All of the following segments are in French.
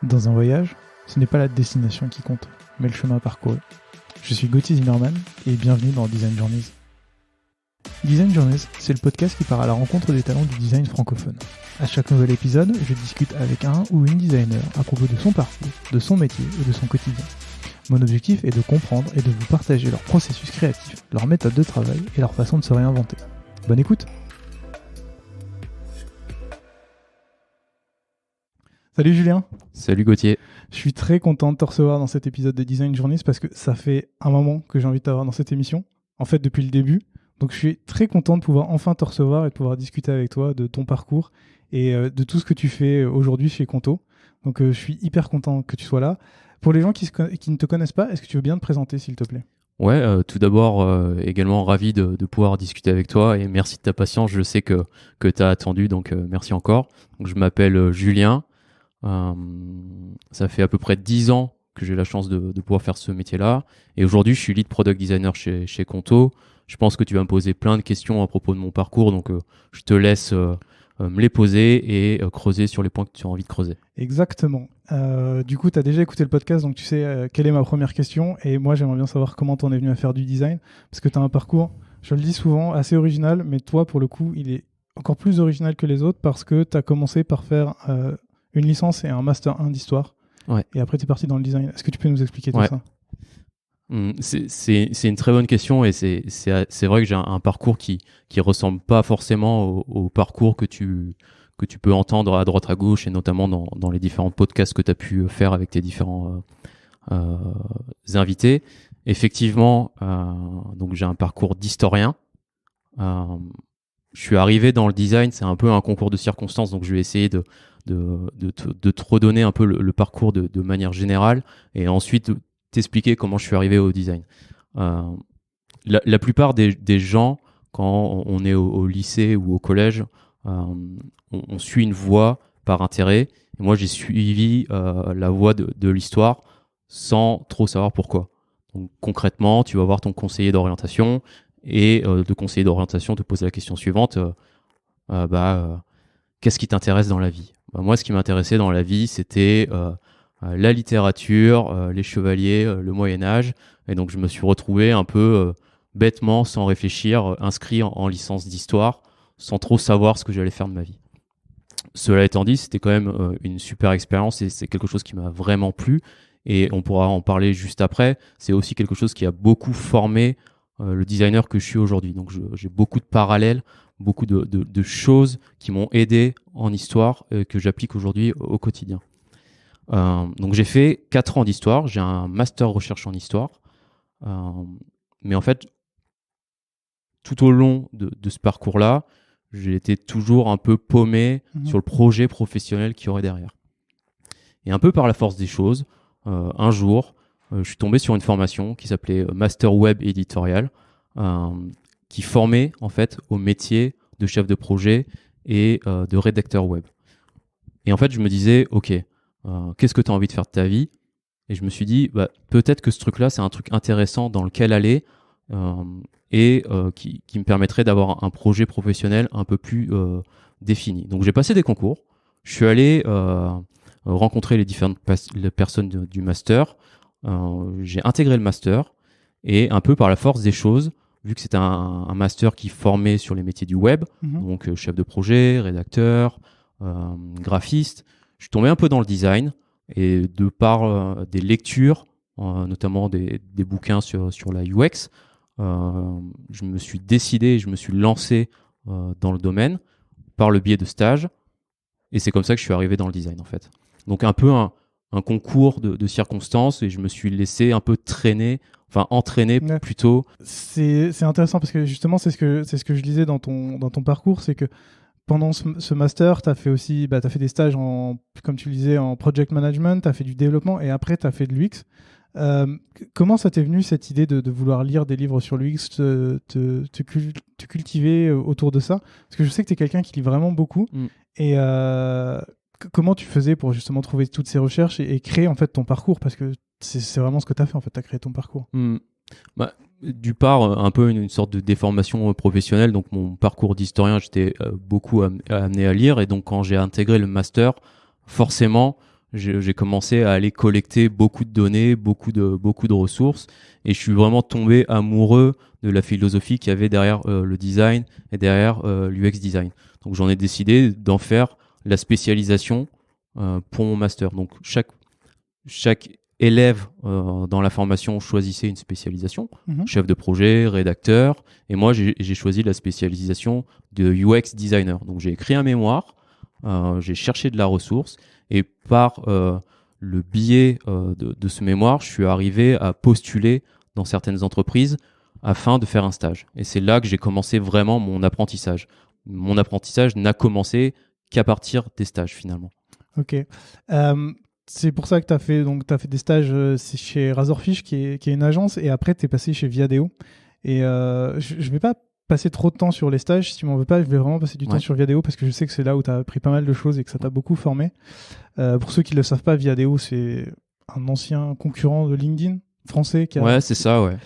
Dans un voyage, ce n'est pas la destination qui compte, mais le chemin parcouru. Je suis Gauthier Zimmerman et bienvenue dans Design Journeys. Design Journeys, c'est le podcast qui part à la rencontre des talents du design francophone. À chaque nouvel épisode, je discute avec un ou une designer à propos de son parcours, de son métier et de son quotidien. Mon objectif est de comprendre et de vous partager leur processus créatif, leur méthode de travail et leur façon de se réinventer. Bonne écoute! Salut Julien. Salut Gauthier. Je suis très content de te recevoir dans cet épisode de Design Journeys parce que ça fait un moment que j'ai envie de t'avoir dans cette émission, en fait depuis le début. Donc je suis très content de pouvoir enfin te recevoir et de pouvoir discuter avec toi de ton parcours et de tout ce que tu fais aujourd'hui chez Conto. Donc je suis hyper content que tu sois là. Pour les gens qui ne te connaissent pas, est-ce que tu veux bien te présenter s'il te plaît ? Ouais, tout d'abord, également ravi de pouvoir discuter avec toi et merci de ta patience. Je sais que tu as attendu, donc merci encore. Donc, je m'appelle Julien. Ça fait à peu près 10 ans que j'ai la chance de pouvoir faire ce métier-là. Et aujourd'hui, je suis lead product designer chez Conto. Je pense que tu vas me poser plein de questions à propos de mon parcours, donc je te laisse me les poser et creuser sur les points que tu as envie de creuser. Exactement. Du coup, tu as déjà écouté le podcast, donc tu sais quelle est ma première question. Et moi, j'aimerais bien savoir comment tu en es venu à faire du design. Parce que tu as un parcours, je le dis souvent, assez original. Mais toi, pour le coup, il est encore plus original que les autres parce que tu as commencé par faire une licence et un master 1 d'histoire. Ouais. Et après, tu es parti dans le design. Est-ce que tu peux nous expliquer tout ça ? C'est une très bonne question et c'est vrai que j'ai un parcours qui ressemble pas forcément au parcours que tu peux entendre à droite à gauche et notamment dans les différents podcasts que tu as pu faire avec tes différents invités. Effectivement, donc j'ai un parcours d'historien. Je suis arrivé dans le design, c'est un peu un concours de circonstances, donc je vais essayer de te redonner un peu le parcours de manière générale et ensuite t'expliquer comment je suis arrivé au design. La plupart des gens, quand on est au lycée ou au collège, on suit une voie par intérêt. Et moi, j'ai suivi la voie de l'histoire sans trop savoir pourquoi. Donc, concrètement, tu vas voir ton conseiller d'orientation et le conseiller d'orientation te pose la question suivante. Qu'est-ce qui t'intéresse dans la vie ? Moi, ce qui m'intéressait dans la vie, c'était la littérature, les chevaliers, le Moyen-Âge. Et donc, je me suis retrouvé un peu bêtement, sans réfléchir, inscrit en licence d'histoire, sans trop savoir ce que j'allais faire de ma vie. Cela étant dit, c'était quand même une super expérience et c'est quelque chose qui m'a vraiment plu. Et on pourra en parler juste après. C'est aussi quelque chose qui a beaucoup formé le designer que je suis aujourd'hui. Donc, j'ai beaucoup de parallèles, beaucoup de choses qui m'ont aidé en histoire que j'applique aujourd'hui au quotidien. Donc j'ai fait 4 ans d'histoire, j'ai un master recherche en histoire, mais en fait, tout au long de ce parcours-là, j'ai été toujours un peu paumé sur le projet professionnel qu'il y aurait derrière. Et un peu par la force des choses, un jour, je suis tombé sur une formation qui s'appelait Master Web Editorial, qui formait en fait au métier de chef de projet et de rédacteur web. Et en fait, je me disais, ok, qu'est-ce que tu as envie de faire de ta vie ? Et je me suis dit, peut-être que ce truc-là, c'est un truc intéressant dans lequel aller et qui me permettrait d'avoir un projet professionnel un peu plus défini. Donc, j'ai passé des concours. Je suis allé rencontrer les différentes personnes du master. J'ai intégré le master et un peu par la force des choses, vu que c'était un master qui formait sur les métiers du web, donc chef de projet, rédacteur, graphiste, je suis tombé un peu dans le design et de par des lectures, notamment des bouquins sur la UX, je me suis décidé, je me suis lancé dans le domaine par le biais de stages et c'est comme ça que je suis arrivé dans le design en fait. Donc un peu un concours de circonstances et je me suis laissé un peu entraîner plutôt. C'est intéressant parce que justement c'est ce que je lisais dans ton parcours, c'est que pendant ce master, tu as fait aussi t'as fait des stages comme tu le disais, en project management, tu as fait du développement et après tu as fait de l'UX. Comment ça t'est venu cette idée de vouloir lire des livres sur l'UX, te cultiver autour de ça ? Parce que je sais que tu es quelqu'un qui lit vraiment beaucoup. Et comment tu faisais pour justement trouver toutes ces recherches et créer en fait ton parcours ? Parce que c'est vraiment ce que tu as fait en fait, tu as créé ton parcours. Du part, un peu une sorte de déformation professionnelle. Donc, mon parcours d'historien, j'étais beaucoup amené à lire. Et donc, quand j'ai intégré le master, forcément, j'ai commencé à aller collecter beaucoup de données, beaucoup de ressources, et je suis vraiment tombé amoureux de la philosophie qu'il y avait derrière le design et derrière l'UX design. Donc j'en ai décidé d'en faire la spécialisation pour mon master. Donc chaque élève dans la formation choisissait une spécialisation, chef de projet, rédacteur, et moi j'ai choisi la spécialisation de UX designer. Donc j'ai écrit un mémoire, j'ai cherché de la ressource, et par le biais de ce mémoire, je suis arrivé à postuler dans certaines entreprises afin de faire un stage. Et c'est là que j'ai commencé vraiment mon apprentissage. Mon apprentissage n'a commencé qu'à partir des stages finalement. Ok. C'est pour ça que tu as fait des stages chez Razorfish, qui est une agence, et après tu es passé chez Viadeo. Et je ne vais pas passer trop de temps sur les stages, si tu m'en veux pas, je vais vraiment passer du temps sur Viadeo, parce que je sais que c'est là où tu as appris pas mal de choses et que ça t'a beaucoup formé. Pour ceux qui ne le savent pas, Viadeo, c'est un ancien concurrent de LinkedIn français. Ouais, c'est ça, ouais.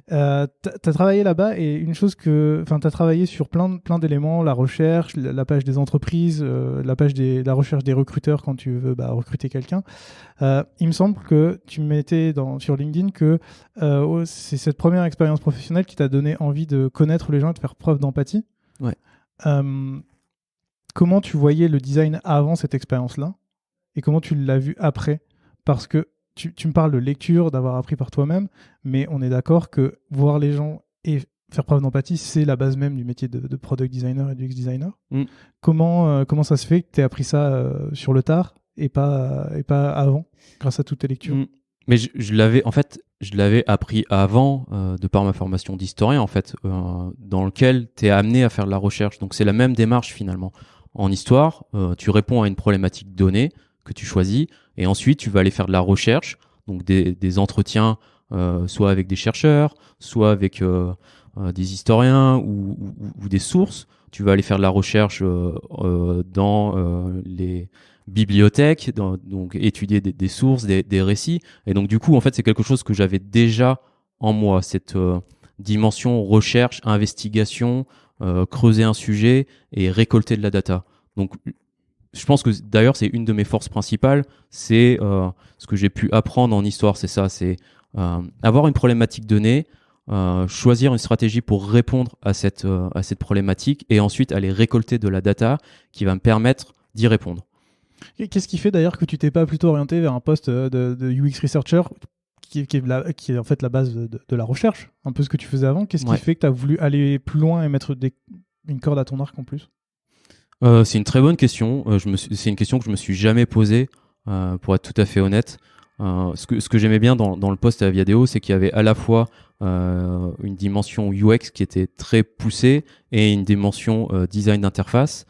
T'as travaillé là-bas, et une chose t'as travaillé sur plein d'éléments, la recherche, la page des entreprises, la recherche des recruteurs quand tu veux recruter quelqu'un. Il me semble que tu mettais sur LinkedIn que c'est cette première expérience professionnelle qui t'a donné envie de connaître les gens et de faire preuve d'empathie. Ouais. Comment tu voyais le design avant cette expérience-là, et comment tu l'as vu après? Parce que tu me parles de lecture, d'avoir appris par toi-même, mais on est d'accord que voir les gens et faire preuve d'empathie, c'est la base même du métier de product designer et du UX designer. Comment ça se fait que tu aies appris ça sur le tard et pas avant, grâce à toutes tes lectures? Mais je l'avais appris avant de par ma formation d'historien, en fait, dans lequel tu es amené à faire de la recherche. Donc c'est la même démarche finalement. En histoire, tu réponds à une problématique donnée que tu choisis, et ensuite tu vas aller faire de la recherche, donc des entretiens, soit avec des chercheurs, soit avec des historiens ou des sources. Tu vas aller faire de la recherche dans les bibliothèques, donc étudier des sources, des récits. Et donc du coup, en fait, c'est quelque chose que j'avais déjà en moi, cette dimension recherche, investigation, creuser un sujet et récolter de la data. Donc je pense que d'ailleurs c'est une de mes forces principales, c'est ce que j'ai pu apprendre en histoire, c'est ça, c'est avoir une problématique donnée, choisir une stratégie pour répondre à cette problématique, et ensuite aller récolter de la data qui va me permettre d'y répondre. Qu'est-ce qui fait d'ailleurs que tu t'es pas plutôt orienté vers un poste de UX researcher qui est en fait la base de la recherche, un peu ce que tu faisais avant? Qu'est-ce qui fait que tu as voulu aller plus loin et mettre une corde à ton arc en plus? C'est une très bonne question. C'est une question que je me suis jamais posée, pour être tout à fait honnête. Ce que j'aimais bien dans le poste à Viadeo, c'est qu'il y avait à la fois une dimension UX qui était très poussée et une dimension design d'interface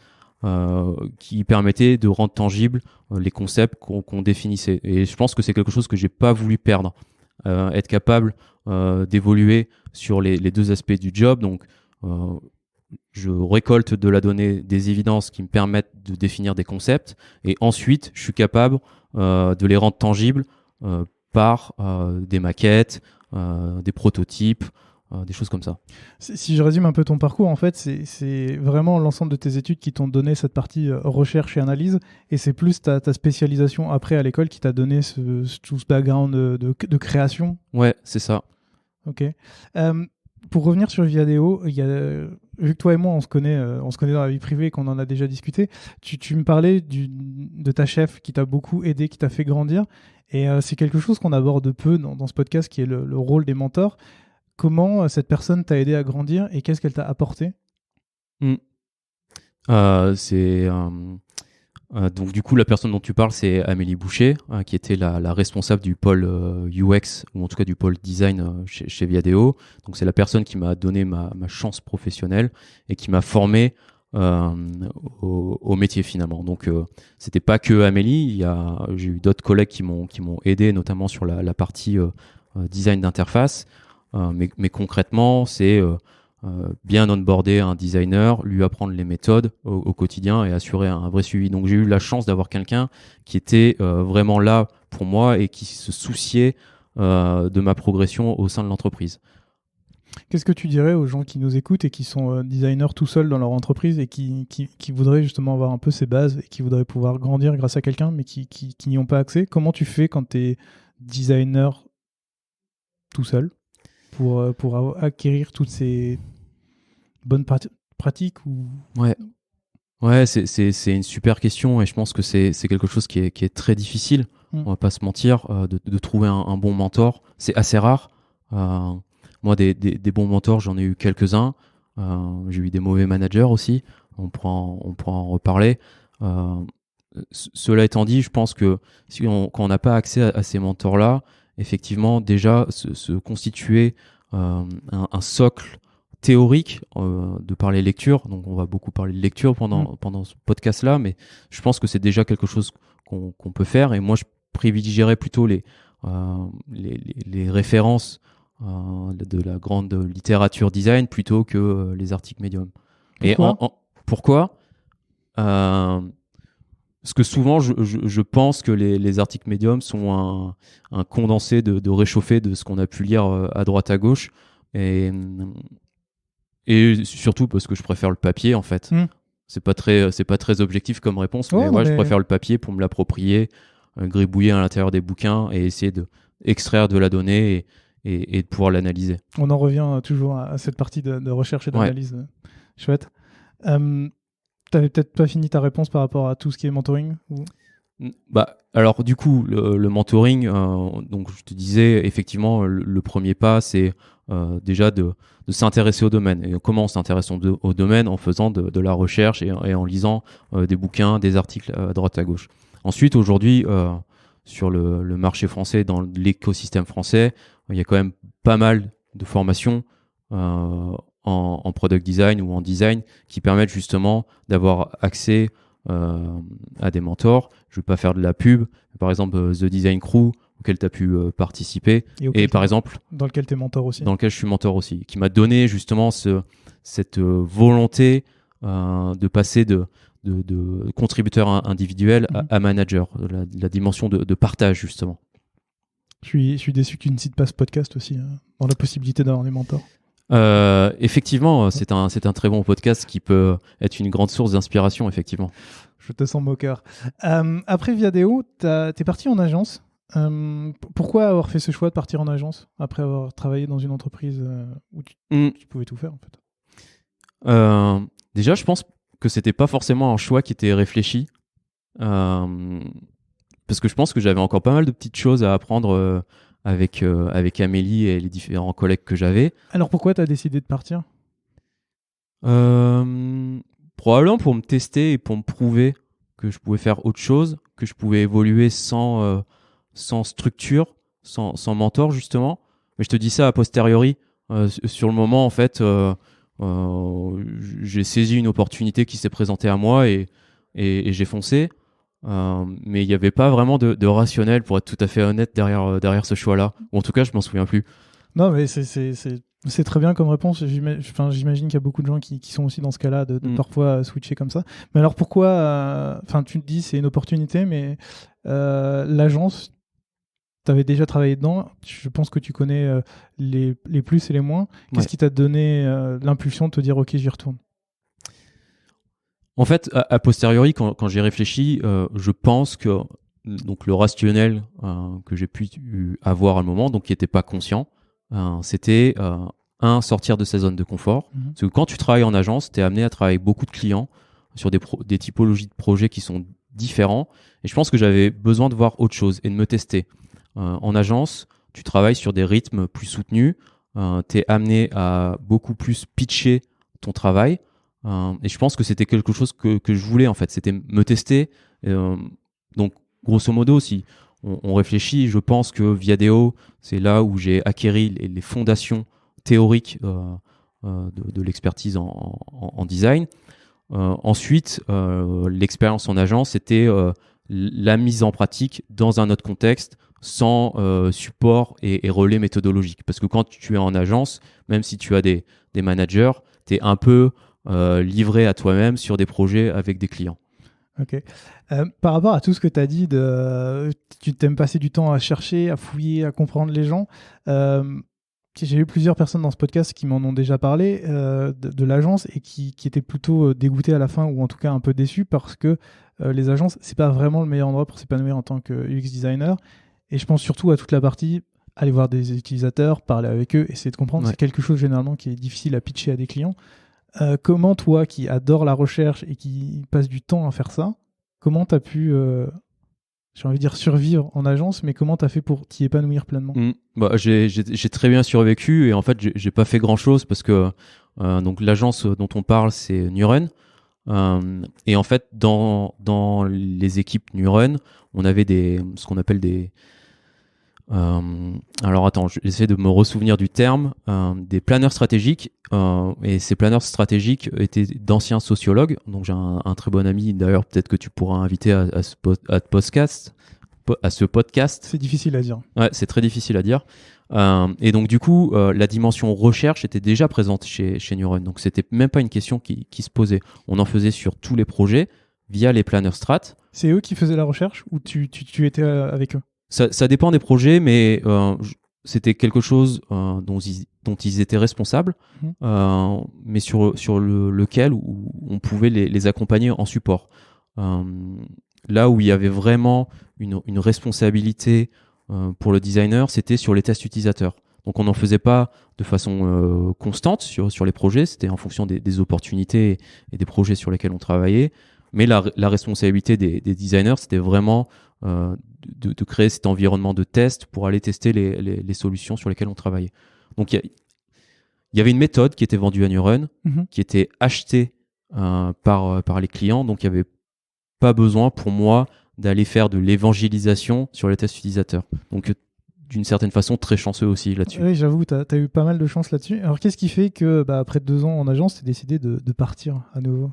qui permettait de rendre tangibles les concepts qu'on définissait. Et je pense que c'est quelque chose que j'ai pas voulu perdre. Être capable d'évoluer sur les deux aspects du job. Donc je récolte de la donnée, des évidences qui me permettent de définir des concepts, et ensuite je suis capable de les rendre tangibles par des maquettes, des prototypes, des choses comme ça. Si je résume un peu ton parcours, en fait, c'est vraiment l'ensemble de tes études qui t'ont donné cette partie recherche et analyse, et c'est plus ta spécialisation après à l'école qui t'a donné tout ce background de création. Ouais, c'est ça. Ok. Pour revenir sur Viadeo, vu que toi et moi on se connaît dans la vie privée et qu'on en a déjà discuté, tu me parlais de ta chef qui t'a beaucoup aidé, qui t'a fait grandir, et c'est quelque chose qu'on aborde peu dans ce podcast, qui est le rôle des mentors. Comment cette personne t'a aidé à grandir et qu'est-ce qu'elle t'a apporté? Donc du coup, la personne dont tu parles, c'est Amélie Boucher, qui était la responsable du pôle UX, ou en tout cas du pôle design chez Viadeo. Donc c'est la personne qui m'a donné ma chance professionnelle et qui m'a formé au métier finalement. Donc c'était pas que Amélie, j'ai eu d'autres collègues qui m'ont aidé, notamment sur la partie design d'interface. Mais concrètement, c'est bien onboarder un designer, lui apprendre les méthodes au quotidien et assurer un vrai suivi. Donc j'ai eu la chance d'avoir quelqu'un qui était vraiment là pour moi et qui se souciait de ma progression au sein de l'entreprise. Qu'est-ce que tu dirais aux gens qui nous écoutent et qui sont designers tout seuls dans leur entreprise et qui voudraient justement avoir un peu ces bases et qui voudraient pouvoir grandir grâce à quelqu'un mais qui n'y ont pas accès? Comment tu fais quand tu es designer tout seul pour acquérir toutes ces bonnes pratiques ou... Ouais. Ouais, c'est une super question et je pense que c'est quelque chose qui est très difficile. On va pas se mentir, de trouver un bon mentor. C'est assez rare. Moi, des bons mentors, j'en ai eu quelques-uns. J'ai eu des mauvais managers aussi. On pourra en reparler. Cela étant dit, je pense que quand on n'a pas accès à ces mentors-là, effectivement, déjà, se constituer un socle théorique de parler lecture. Donc, on va beaucoup parler de lecture pendant ce podcast-là, mais je pense que c'est déjà quelque chose qu'on peut faire. Et moi, je privilégierais plutôt les références de la grande littérature design plutôt que les articles Medium. Pourquoi? Et pourquoi parce que souvent, je pense que les articles Medium sont un condensé de réchauffé de ce qu'on a pu lire à droite à gauche. Et surtout parce que je préfère le papier, en fait. C'est pas très objectif comme réponse, mais je préfère le papier pour me l'approprier, gribouiller à l'intérieur des bouquins et essayer d'extraire de la donnée et de pouvoir l'analyser. On en revient toujours à cette partie de recherche et d'analyse. Ouais. Chouette. T'avais peut-être pas fini ta réponse par rapport à tout ce qui est mentoring ou... Alors du coup, le mentoring, donc je te disais, effectivement, le premier pas, c'est déjà de s'intéresser au domaine. Et comment on s'intéresse au domaine? En faisant de la recherche et en lisant des bouquins, des articles à droite à gauche. Ensuite, aujourd'hui, sur le marché français, dans l'écosystème français, il y a quand même pas mal de formations en product design ou en design qui permettent justement d'avoir accès à des mentors. Je ne vais pas faire de la pub. Par exemple, The Design Crew, auquel tu as pu participer. Et par exemple... Dans lequel tu es mentor aussi. Dans lequel je suis mentor aussi. Qui m'a donné justement cette volonté de passer de contributeur individuel à manager. La dimension de partage, justement. Je suis déçu que tu ne cites pas ce podcast aussi, dans la possibilité d'avoir des mentors. Effectivement, c'est un très bon podcast qui peut être une grande source d'inspiration, effectivement. Je te sens moqueur. Après Viadeo, t'es parti en agence. Pourquoi avoir fait ce choix de partir en agence après avoir travaillé dans une entreprise où tu pouvais tout faire en fait? Déjà, je pense que c'était pas forcément un choix qui était réfléchi. Parce que je pense que j'avais encore pas mal de petites choses à apprendre avec Amélie et les différents collègues que j'avais. Alors pourquoi tu as décidé de partir? Probablement pour me tester et pour me prouver que je pouvais faire autre chose, que je pouvais évoluer sans structure, sans mentor justement. Mais je te dis ça a posteriori. Sur le moment, en fait, j'ai saisi une opportunité qui s'est présentée à moi et j'ai foncé. Mais il n'y avait pas vraiment de rationnel, pour être tout à fait honnête, derrière ce choix-là. Ou en tout cas, je m'en souviens plus. Non, mais c'est très bien comme réponse. J'imagine qu'il y a beaucoup de gens qui sont aussi dans ce cas-là, de parfois switcher comme ça. Mais alors pourquoi... tu te dis c'est une opportunité, mais l'agence, tu avais déjà travaillé dedans. Je pense que tu connais les plus et les moins. Qu'est-ce qui t'a donné l'impulsion de te dire ok, j'y retourne? En fait, a posteriori, quand j'ai réfléchi, je pense que donc le rationnel que j'ai pu avoir à un moment, donc qui n'était pas conscient, c'était sortir de sa zone de confort. Parce que quand tu travailles en agence, tu es amené à travailler avec beaucoup de clients sur des typologies de projets qui sont différents. Et je pense que j'avais besoin de voir autre chose et de me tester. En agence, tu travailles sur des rythmes plus soutenus. Tu es amené à beaucoup plus pitcher ton travail. Et je pense que c'était quelque chose que je voulais, en fait. C'était me tester. Donc, grosso modo, si on réfléchit, je pense que Viadeo, c'est là où j'ai acquéri les fondations théoriques de l'expertise en design. Ensuite, l'expérience en agence, c'était la mise en pratique dans un autre contexte, sans support et relais méthodologique. Parce que quand tu es en agence, même si tu as des managers, tu es un peu livré à toi-même sur des projets avec des clients. Ok. Par rapport à tout ce que tu as dit, tu t'aimes passer du temps à chercher, à fouiller, à comprendre les gens. j'ai eu plusieurs personnes dans ce podcast qui m'en ont déjà parlé de l'agence et qui étaient plutôt dégoûtées à la fin ou en tout cas un peu déçues parce que les agences, c'est pas vraiment le meilleur endroit pour s'épanouir en tant que UX designer. Et je pense surtout à toute la partie aller voir des utilisateurs, parler avec eux, essayer de comprendre. Ouais. C'est quelque chose généralement qui est difficile à pitcher à des clients. Comment toi, qui adore la recherche et qui passe du temps à faire ça, comment tu as pu, j'ai envie de dire survivre en agence, mais comment tu as fait pour t'y épanouir pleinement? Bah, j'ai très bien survécu et en fait, j'ai pas fait grand-chose parce que donc l'agence dont on parle, c'est Nuren. Et en fait, dans les équipes Nuren, on avait ce qu'on appelle des... alors attends, j'essaie de me ressouvenir du terme, des planeurs stratégiques. Et ces planeurs stratégiques étaient d'anciens sociologues. Donc j'ai un très bon ami, d'ailleurs peut-être que tu pourras inviter à ce podcast. C'est difficile à dire. Ouais, c'est très difficile à dire. Et donc du coup, la dimension recherche était déjà présente chez Neuron. Donc c'était même pas une question qui se posait. On en faisait sur tous les projets via les planeurs strat. C'est eux qui faisaient la recherche ou tu étais avec eux? Ça dépend des projets, mais c'était quelque chose dont ils étaient responsables, mais sur lequel où on pouvait les accompagner en support. Là où il y avait vraiment une responsabilité pour le designer, c'était sur les tests utilisateurs. Donc on n'en faisait pas de façon constante sur les projets, c'était en fonction des opportunités et des projets sur lesquels on travaillait. Mais la responsabilité des designers, c'était vraiment de créer cet environnement de test pour aller tester les solutions sur lesquelles on travaillait. Donc il y avait une méthode qui était vendue à Neuron, qui était achetée par les clients, donc il n'y avait pas besoin pour moi d'aller faire de l'évangélisation sur les tests utilisateurs. Donc d'une certaine façon, très chanceux aussi là-dessus. Oui, j'avoue, tu as eu pas mal de chance là-dessus. Alors qu'est-ce qui fait que après 2 ans en agence, tu as décidé de partir à nouveau?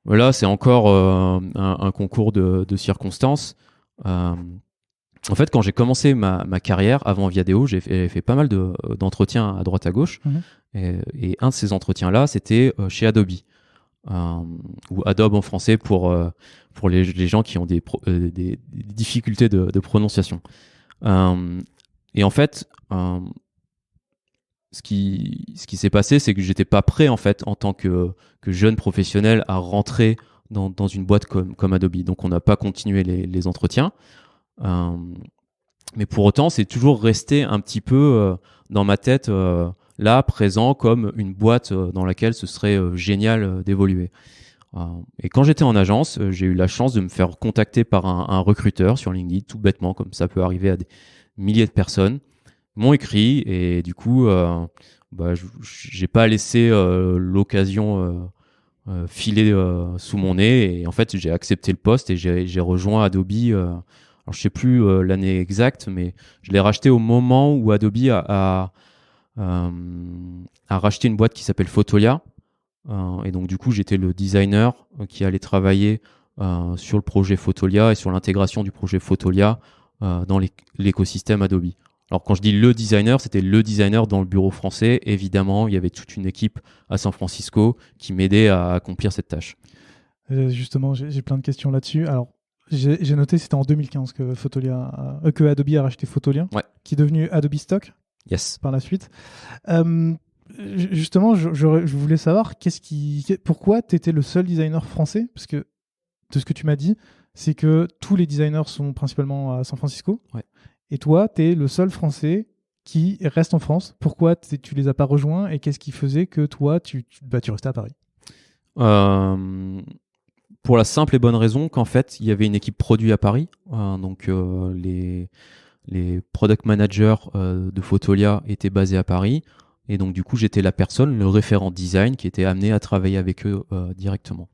Là, c'est encore un concours de circonstances. En fait, quand j'ai commencé ma carrière avant Viadeo, j'ai fait pas mal d'entretiens à droite à gauche. Et un de ces entretiens-là, c'était chez Adobe. Ou Adobe en français pour les gens qui ont des difficultés de prononciation. Et en fait, ce qui s'est passé, c'est que j'étais pas prêt en fait en tant que jeune professionnel à rentrer dans une boîte comme Adobe. Donc on n'a pas continué les entretiens. Mais pour autant, c'est toujours resté un petit peu dans ma tête là, présent, comme une boîte dans laquelle ce serait génial d'évoluer. Et quand j'étais en agence, j'ai eu la chance de me faire contacter par un recruteur sur LinkedIn, tout bêtement, comme ça peut arriver à des milliers de personnes. M'ont écrit et du coup, j'ai pas laissé l'occasion filer sous mon nez et en fait, j'ai accepté le poste et j'ai rejoint Adobe. Alors, je sais plus l'année exacte, mais je l'ai racheté au moment où Adobe a racheté une boîte qui s'appelle Fotolia. Et donc, du coup, j'étais le designer qui allait travailler sur le projet Fotolia et sur l'intégration du projet Fotolia dans l'écosystème Adobe. Alors, quand je dis le designer, c'était le designer dans le bureau français. Évidemment, il y avait toute une équipe à San Francisco qui m'aidait à accomplir cette tâche. Justement, j'ai plein de questions là-dessus. Alors, j'ai noté, c'était en 2015 que Adobe a racheté Fotolia, qui est devenu Adobe Stock par la suite. Justement, je voulais savoir pourquoi tu étais le seul designer français, parce que de ce que tu m'as dit, c'est que tous les designers sont principalement à San Francisco. Et toi, tu es le seul Français qui reste en France. Pourquoi tu les as pas rejoints et qu'est-ce qui faisait que toi, tu restais à Paris? Pour la simple et bonne raison qu'en fait, il y avait une équipe produit à Paris. Donc, les product managers de Fotolia étaient basés à Paris. Et donc, du coup, j'étais la personne, le référent design, qui était amené à travailler avec eux directement.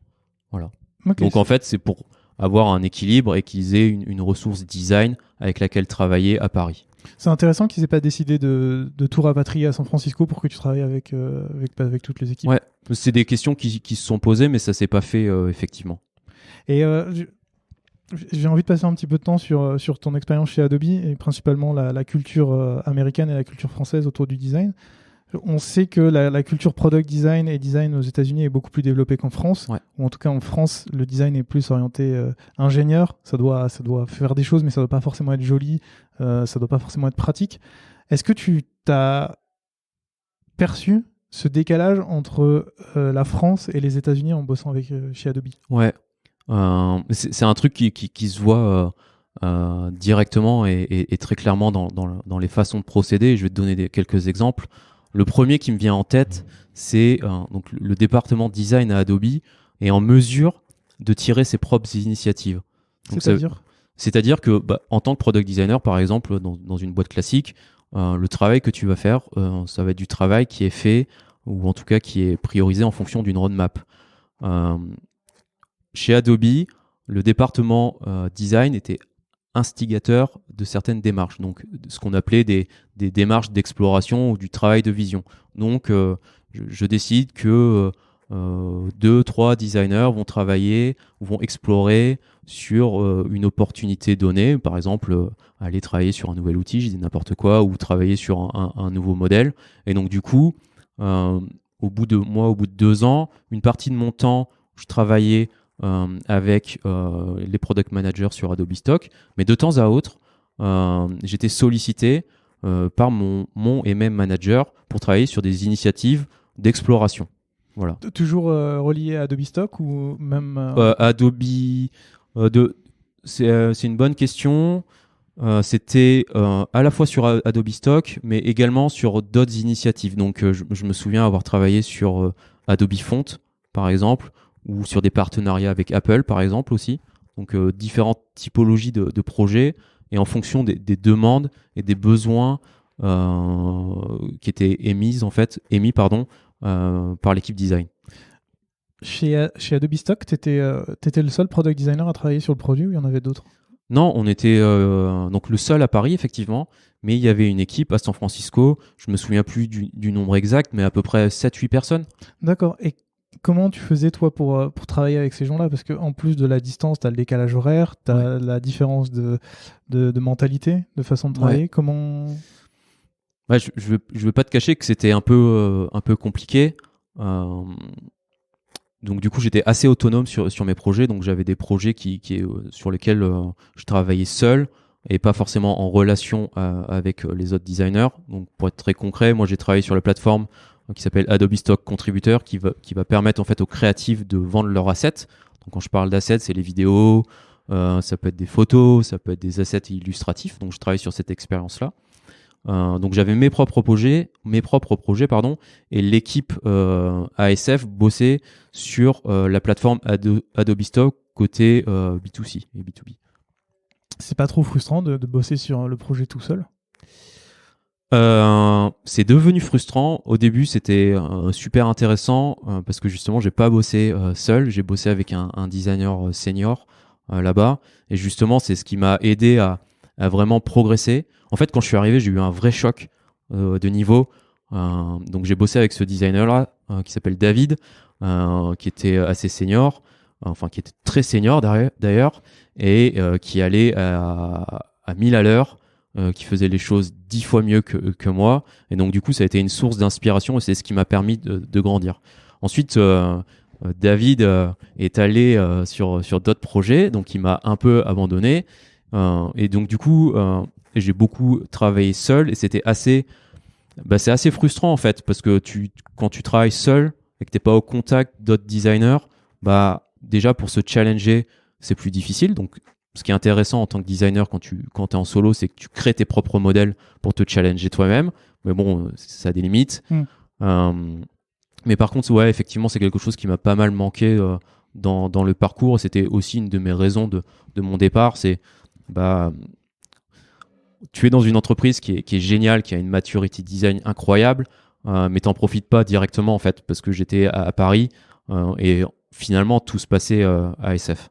Voilà. Okay, donc, en fait, c'est pour avoir un équilibre et qu'ils aient une ressource design avec laquelle travailler à Paris. C'est intéressant qu'ils n'aient pas décidé de tout rapatrier à San Francisco pour que tu travailles avec toutes les équipes. Ouais, c'est des questions qui se sont posées, mais ça ne s'est pas fait effectivement. Et j'ai envie de passer un petit peu de temps sur ton expérience chez Adobe et principalement la culture américaine et la culture française autour du design. On sait que la culture product design et design aux États-Unis est beaucoup plus développée qu'en France. Ou en tout cas, en France, le design est plus orienté ingénieur. Ça doit faire des choses, mais ça ne doit pas forcément être joli. Ça ne doit pas forcément être pratique. Est-ce que tu t'as perçu ce décalage entre la France et les États-Unis en bossant chez Adobe? Ouais. C'est un truc qui se voit directement et très clairement dans les façons de procéder. Je vais te donner quelques exemples. Le premier qui me vient en tête, c'est donc le département design à Adobe est en mesure de tirer ses propres initiatives. Donc c'est-à-dire que en tant que product designer, par exemple, dans une boîte classique, le travail que tu vas faire, ça va être du travail qui est fait, ou en tout cas qui est priorisé en fonction d'une roadmap. Chez Adobe, le département design était instigateur de certaines démarches, donc ce qu'on appelait des démarches d'exploration ou du travail de vision. Donc, je décide que 2-3 designers vont travailler ou vont explorer sur une opportunité donnée, par exemple aller travailler sur un nouvel outil, je dis n'importe quoi, ou travailler sur un nouveau modèle. Et donc du coup, au bout de 2 ans, une partie de mon temps, je travaillais avec les product managers sur Adobe Stock, mais de temps à autre, j'étais sollicité par mon et même manager pour travailler sur des initiatives d'exploration. Voilà. Toujours relié à Adobe Stock ou même Adobe, c'est une bonne question. C'était à la fois sur Adobe Stock, mais également sur d'autres initiatives. Donc, je me souviens avoir travaillé sur Adobe Font, par exemple, ou sur des partenariats avec Apple, par exemple, aussi. Donc, différentes typologies de projets, et en fonction des demandes et des besoins qui étaient émis par l'équipe design. Chez Adobe Stock, tu étais le seul product designer à travailler sur le produit ou il y en avait d'autres? Non, on était donc le seul à Paris, effectivement, mais il y avait une équipe à San Francisco, je me souviens plus du nombre exact, mais à peu près 7-8 personnes. D'accord. Et comment tu faisais, toi, pour travailler avec ces gens-là? Parce qu'en plus de la distance, tu as le décalage horaire, tu as la différence de mentalité, de façon de travailler. Comment... Je veux pas te cacher que c'était un peu compliqué. Donc du coup, j'étais assez autonome sur mes projets. Donc j'avais des projets sur lesquels je travaillais seul et pas forcément en relation avec les autres designers. Donc pour être très concret, moi j'ai travaillé sur la plateforme qui s'appelle Adobe Stock Contributor, qui va permettre en fait aux créatifs de vendre leurs assets. Donc quand je parle d'assets, c'est les vidéos, ça peut être des photos, ça peut être des assets illustratifs. Donc je travaille sur cette expérience-là. Donc j'avais mes propres projets, et l'équipe ASF bossait sur la plateforme Adobe Stock côté B2C et B2B. C'est pas trop frustrant de bosser sur le projet tout seul? C'est devenu frustrant. Au début, c'était super intéressant parce que justement, j'ai pas bossé seul. J'ai bossé avec un designer senior là-bas, et justement, c'est ce qui m'a aidé à vraiment progresser. En fait, quand je suis arrivé, j'ai eu un vrai choc de niveau. Donc, j'ai bossé avec ce designer-là qui s'appelle David, qui était assez senior, qui était très senior d'ailleurs, et qui allait à 1000 à l'heure, qui faisait les choses 10 fois mieux que moi. Et donc, du coup, ça a été une source d'inspiration et c'est ce qui m'a permis de grandir. Ensuite, David est allé sur d'autres projets, donc il m'a un peu abandonné. Et donc, du coup, j'ai beaucoup travaillé seul et c'est assez frustrant en fait, parce que quand tu travailles seul et que tu n'es pas au contact d'autres designers, déjà pour se challenger, c'est plus difficile. Donc, ce qui est intéressant en tant que designer quand tu es en solo, c'est que tu crées tes propres modèles pour te challenger toi-même. Mais bon, ça a des limites. Mais par contre, ouais, effectivement, c'est quelque chose qui m'a pas mal manqué dans le parcours. C'était aussi une de mes raisons de mon départ. C'est tu es dans une entreprise qui est géniale, qui a une maturity design incroyable, mais t'en profites pas directement en fait, parce que j'étais à Paris et finalement tout se passait à SF.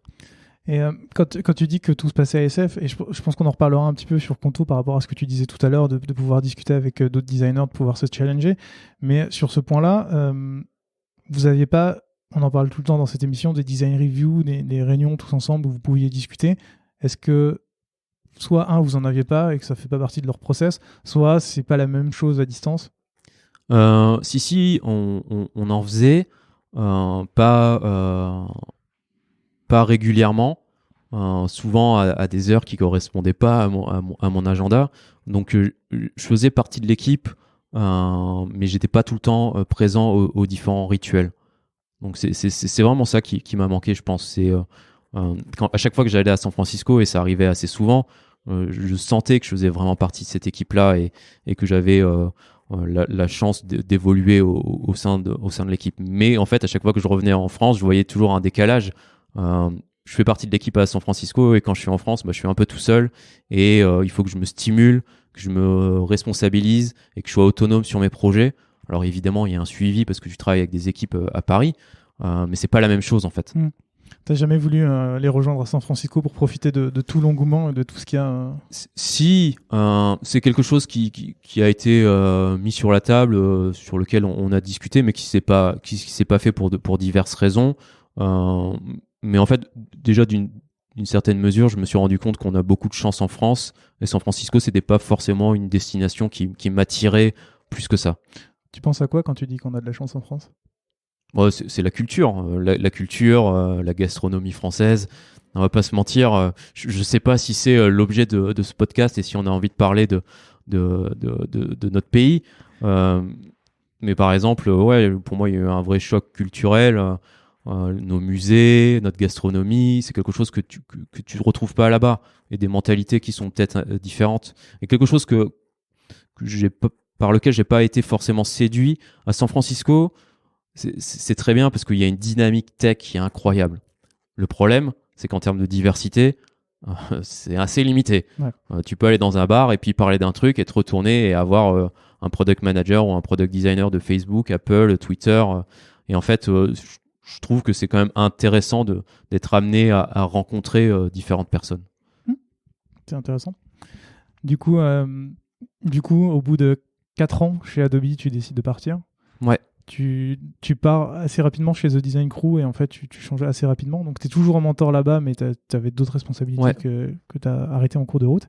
Et quand tu dis que tout se passait à SF, et je pense qu'on en reparlera un petit peu sur Conto par rapport à ce que tu disais tout à l'heure, de pouvoir discuter avec d'autres designers, de pouvoir se challenger, mais sur ce point-là, vous n'aviez pas, on en parle tout le temps dans cette émission, des design reviews, des réunions tous ensemble où vous pouviez discuter. Est-ce que soit vous en aviez pas et que ça fait pas partie de leur process, soit c'est pas la même chose à distance? Si, on en faisait, pas régulièrement, souvent à des heures qui correspondaient pas à mon agenda. Donc je faisais partie de l'équipe mais j'étais pas tout le temps présent aux différents rituels. Donc c'est vraiment ça qui m'a manqué, je pense. C'est à chaque fois que j'allais à San Francisco, et ça arrivait assez souvent, je sentais que je faisais vraiment partie de cette équipe-là et que j'avais la chance d'évoluer au sein de l'équipe. Mais en fait, à chaque fois que je revenais en France, je voyais toujours un décalage. Je fais partie de l'équipe à San Francisco et quand je suis en France, je suis un peu tout seul et il faut que je me stimule, que je me responsabilise et que je sois autonome sur mes projets. Alors évidemment, il y a un suivi parce que tu travailles avec des équipes à Paris, mais c'est pas la même chose en fait. T'as jamais voulu les rejoindre à San Francisco pour profiter de tout l'engouement et de tout ce qu'il y a Si, c'est quelque chose qui a été mis sur la table, sur lequel on a discuté, mais qui s'est pas fait pour diverses raisons. Mais en fait, déjà d'une certaine mesure, je me suis rendu compte qu'on a beaucoup de chance en France, et San Francisco, c'était pas forcément une destination qui m'attirait plus que ça. Tu penses à quoi quand tu dis qu'on a de la chance en France ? Bon, c'est la culture, la culture, la gastronomie française. On va pas se mentir. Je sais pas si c'est l'objet de ce podcast et si on a envie de parler de notre pays. Mais par exemple, ouais, pour moi, il y a eu un vrai choc culturel. Nos musées, notre gastronomie, c'est quelque chose que tu retrouves pas là-bas, et des mentalités qui sont peut-être différentes. Et quelque chose par lequel j'ai pas été forcément séduit à San Francisco. C'est très bien parce qu'il y a une dynamique tech qui est incroyable. Le problème, c'est qu'en termes de diversité, c'est assez limité. Ouais. Tu peux aller dans un bar et puis parler d'un truc et te retourner et avoir un product manager ou un product designer de Facebook, Apple, Twitter. Et en fait, je trouve que c'est quand même intéressant d'être amené à rencontrer différentes personnes. C'est intéressant. Du coup, au bout de 4 ans chez Adobe, tu décides de partir. Ouais. Tu pars assez rapidement chez The Design Crew et en fait, tu changes assez rapidement. Donc, tu es toujours un mentor là-bas, mais tu avais d'autres responsabilités que tu as arrêtées en cours de route.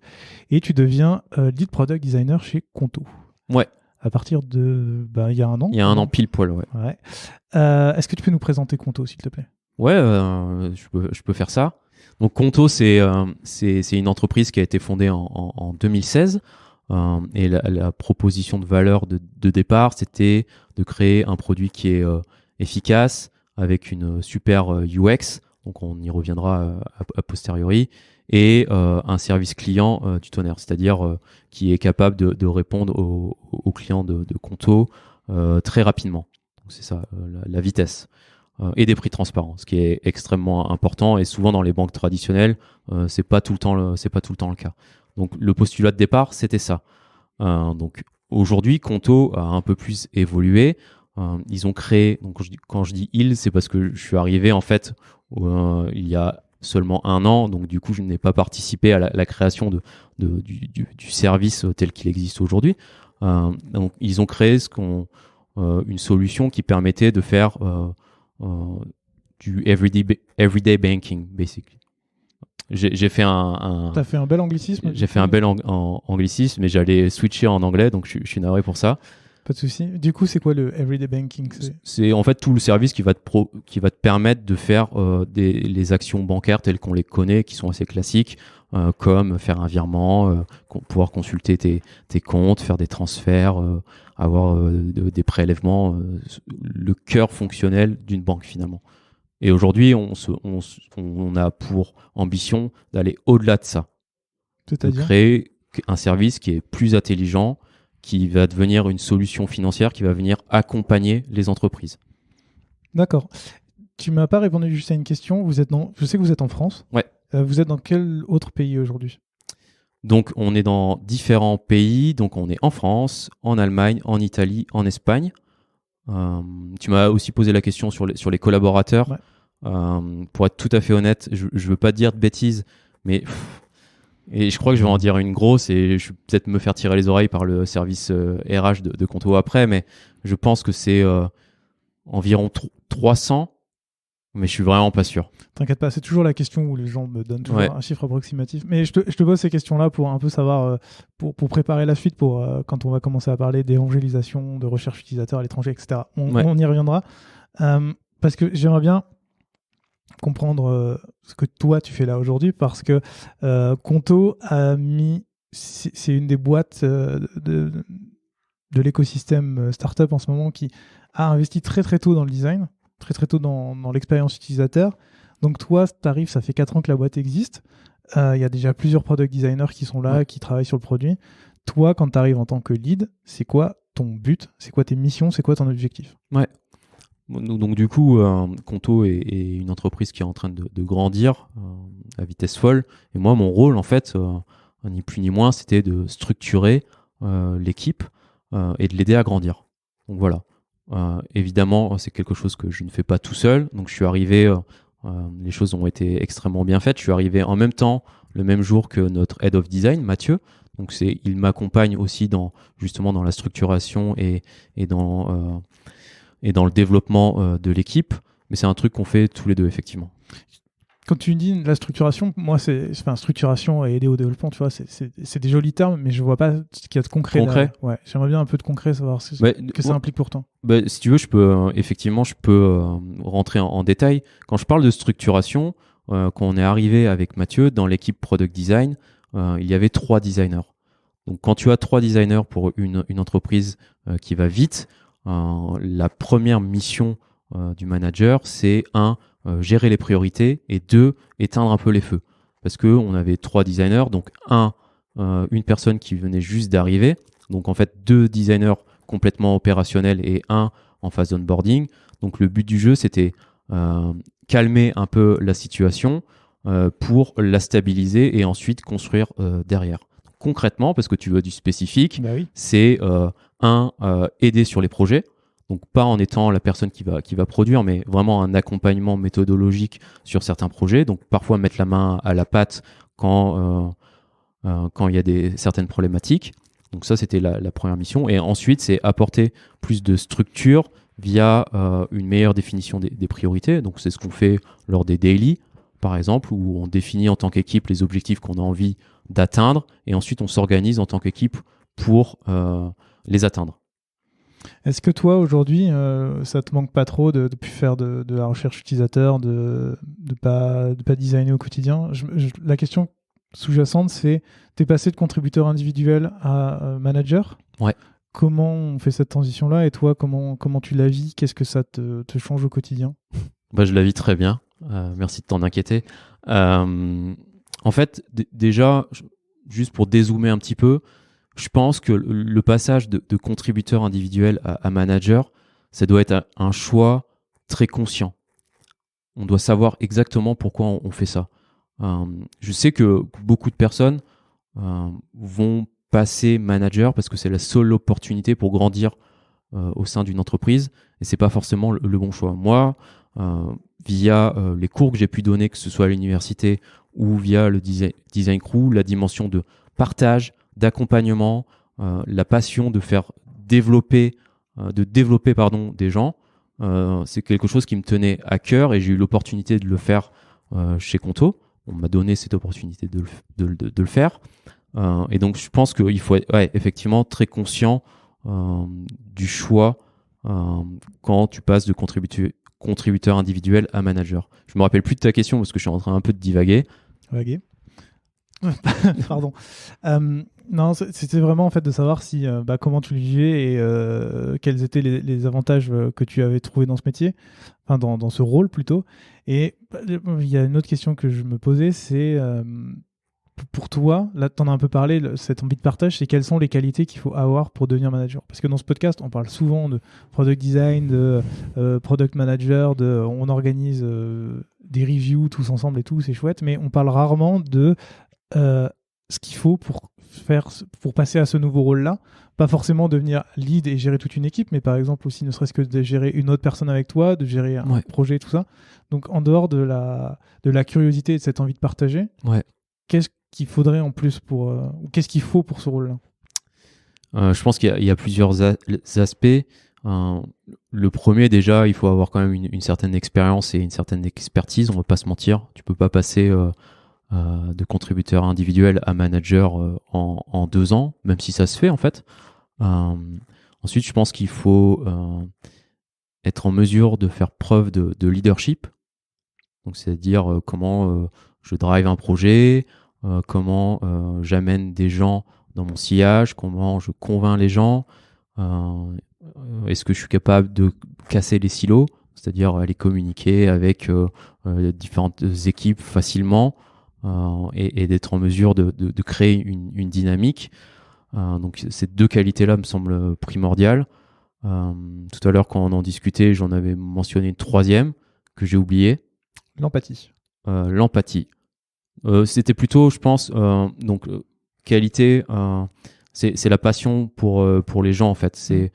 Et tu deviens lead product designer chez Conto. Ouais. À partir de... il y a un an. Il y a un an pile poil, ouais. Est-ce que tu peux nous présenter Conto, s'il te plaît ? Ouais, je peux faire ça. Donc Conto, c'est une entreprise qui a été fondée en 2016. Et la proposition de valeur de départ, c'était de créer un produit qui est efficace, avec une super UX, donc on y reviendra a posteriori, et un service client du tonnerre, c'est-à-dire qui est capable de répondre aux clients de Conto très rapidement. Donc c'est ça, la vitesse. Et des prix transparents, ce qui est extrêmement important, et souvent dans les banques traditionnelles, c'est pas tout le temps le cas. Donc le postulat de départ, c'était ça. Donc aujourd'hui, Conto a un peu plus évolué. Ils ont créé, donc quand je dis ils, c'est parce que je suis arrivé en fait il y a seulement un an, donc du coup je n'ai pas participé à la création du service tel qu'il existe aujourd'hui. Donc ils ont créé une solution qui permettait de faire du everyday banking, basically. J'ai fait T'as fait un bel anglicisme. J'ai fait un bel anglicisme, mais j'allais switcher en anglais, donc je suis navré pour ça. Pas de souci. Du coup, c'est quoi le everyday banking ? C'est en fait tout le service qui va te permettre de faire les actions bancaires telles qu'on les connaît, qui sont assez classiques, comme faire un virement, pouvoir consulter tes comptes, faire des transferts, avoir des prélèvements, le cœur fonctionnel d'une banque finalement. Et aujourd'hui, on a pour ambition d'aller au-delà de ça, de créer un service qui est plus intelligent, qui va devenir une solution financière, qui va venir accompagner les entreprises. D'accord. Tu m'as pas répondu juste à une question. Je sais que vous êtes en France. Ouais. Vous êtes dans quel autre pays aujourd'hui ? Donc, on est dans différents pays. Donc, on est en France, en Allemagne, en Italie, en Espagne. Tu m'as aussi posé la question sur les collaborateurs. Ouais. Pour être tout à fait honnête, je veux pas dire de bêtises, mais et je crois que je vais en dire une grosse et je vais peut-être me faire tirer les oreilles par le service RH de Conto après, mais je pense que c'est environ 300, mais je suis vraiment pas sûr. T'inquiète pas, c'est toujours la question où les gens me donnent toujours un chiffre approximatif. Mais je te pose ces questions-là pour un peu savoir, pour préparer la suite, pour quand on va commencer à parler d'évangélisation, de recherche utilisateur à l'étranger, etc. On y reviendra. Parce que j'aimerais bien comprendre ce que toi tu fais là aujourd'hui, parce que Conto a mis, c'est une des boîtes de l'écosystème startup en ce moment qui a investi très très tôt dans le design, très très tôt dans l'expérience utilisateur. Donc toi, tu arrives, ça fait 4 ans que la boîte existe. Il y a déjà plusieurs product designers qui sont là, qui travaillent sur le produit. Toi, quand tu arrives en tant que lead, c'est quoi ton but? C'est quoi tes missions? C'est quoi ton objectif? Ouais. Donc du coup, Conto est une entreprise qui est en train de grandir à vitesse folle. Et moi, mon rôle, en fait, ni plus ni moins, c'était de structurer l'équipe et de l'aider à grandir. Donc voilà. Évidemment, c'est quelque chose que je ne fais pas tout seul. Donc je suis arrivé, les choses ont été extrêmement bien faites. Je suis arrivé en même temps, le même jour que notre Head of Design, Mathieu. Donc il m'accompagne aussi justement dans la structuration et dans le développement de l'équipe. Mais c'est un truc qu'on fait tous les deux, effectivement. Quand tu dis la structuration, moi, structuration et aider au développement, tu vois, c'est des jolis termes, mais je vois pas ce qu'il y a de concret. Ouais, j'aimerais bien un peu de concret, savoir ce que ça implique pour toi. Si tu veux, je peux rentrer en détail. Quand je parle de structuration, quand on est arrivé avec Mathieu dans l'équipe Product Design, il y avait 3 designers. Donc, quand tu as 3 designers pour une entreprise qui va vite, la première mission du manager, c'est gérer les priorités et 2, éteindre un peu les feux. Parce qu'on avait 3 designers, donc une personne qui venait juste d'arriver, donc en fait 2 designers complètement opérationnels et 1 en phase d'onboarding. Donc le but du jeu, c'était calmer un peu la situation pour la stabiliser et ensuite construire derrière. Concrètement, parce que tu veux du spécifique, c'est aider sur les projets. Donc pas en étant la personne qui va produire, mais vraiment un accompagnement méthodologique sur certains projets. Donc parfois mettre la main à la pâte quand il y a certaines problématiques. Donc ça, c'était la première mission. Et ensuite, c'est apporter plus de structure via une meilleure définition des priorités. Donc c'est ce qu'on fait lors des daily, par exemple, où on définit en tant qu'équipe les objectifs qu'on a envie d'atteindre. Et ensuite, on s'organise en tant qu'équipe pour les atteindre. Est-ce que toi, aujourd'hui, ça te manque pas trop de plus faire de la recherche utilisateur, de pas designer au quotidien? La question sous-jacente, c'est t'es passé de contributeur individuel à manager. Ouais. Comment on fait cette transition-là? Et toi, comment tu la vis? Qu'est-ce que ça te change au quotidien? Je la vis très bien. Merci de t'en inquiéter. En fait, déjà, juste pour dézoomer un petit peu, je pense que le passage de contributeur individuel à manager, ça doit être un choix très conscient. On doit savoir exactement pourquoi on fait ça. Je sais que beaucoup de personnes vont passer manager parce que c'est la seule opportunité pour grandir au sein d'une entreprise et c'est pas forcément le bon choix. Moi, via les cours que j'ai pu donner, que ce soit à l'université ou via le design crew, la dimension de partage, d'accompagnement, la passion de faire développer des gens, c'est quelque chose qui me tenait à cœur et j'ai eu l'opportunité de le faire chez Conto. On m'a donné cette opportunité de le faire. Et donc, je pense qu'il faut être effectivement très conscient du choix quand tu passes de contributeur individuel à manager. Je me rappelle plus de ta question parce que je suis en train un peu de divaguer. Pardon. Non, c'était vraiment en fait de savoir si comment tu le vivais et quels étaient les avantages que tu avais trouvés dans ce métier, enfin dans ce rôle plutôt. Et il y a une autre question que je me posais, c'est pour toi, là tu en as un peu parlé, cette envie de partage, c'est quelles sont les qualités qu'il faut avoir pour devenir manager? Parce que dans ce podcast, on parle souvent de product design, de product manager, on organise des reviews tous ensemble et tout, c'est chouette, mais on parle rarement de ce qu'il faut pour passer à ce nouveau rôle-là. Pas forcément devenir lead et gérer toute une équipe, mais par exemple aussi ne serait-ce que de gérer une autre personne avec toi, de gérer un projet, tout ça. Donc en dehors de la curiosité et de cette envie de partager, qu'est-ce qu'il faudrait en plus ou qu'est-ce qu'il faut pour ce rôle-là? Je pense qu'il y a plusieurs aspects. Le premier, déjà, il faut avoir quand même une certaine expérience et une certaine expertise. On ne va pas se mentir. Tu peux pas passer de contributeur individuel à manager en 2 ans, même si ça se fait en fait. Ensuite, je pense qu'il faut être en mesure de faire preuve de leadership. Donc, c'est-à-dire comment je drive un projet, comment j'amène des gens dans mon sillage, comment je convainc les gens, Est-ce que je suis capable de casser les silos, c'est-à-dire aller communiquer avec différentes équipes facilement et d'être en mesure de créer une dynamique. Donc ces deux qualités-là me semblent primordiales. Tout à l'heure, quand on en discutait, j'en avais mentionné une troisième que j'ai oubliée. L'empathie. L'empathie. C'était plutôt, je pense, qualité, c'est la passion pour les gens, en fait. C'est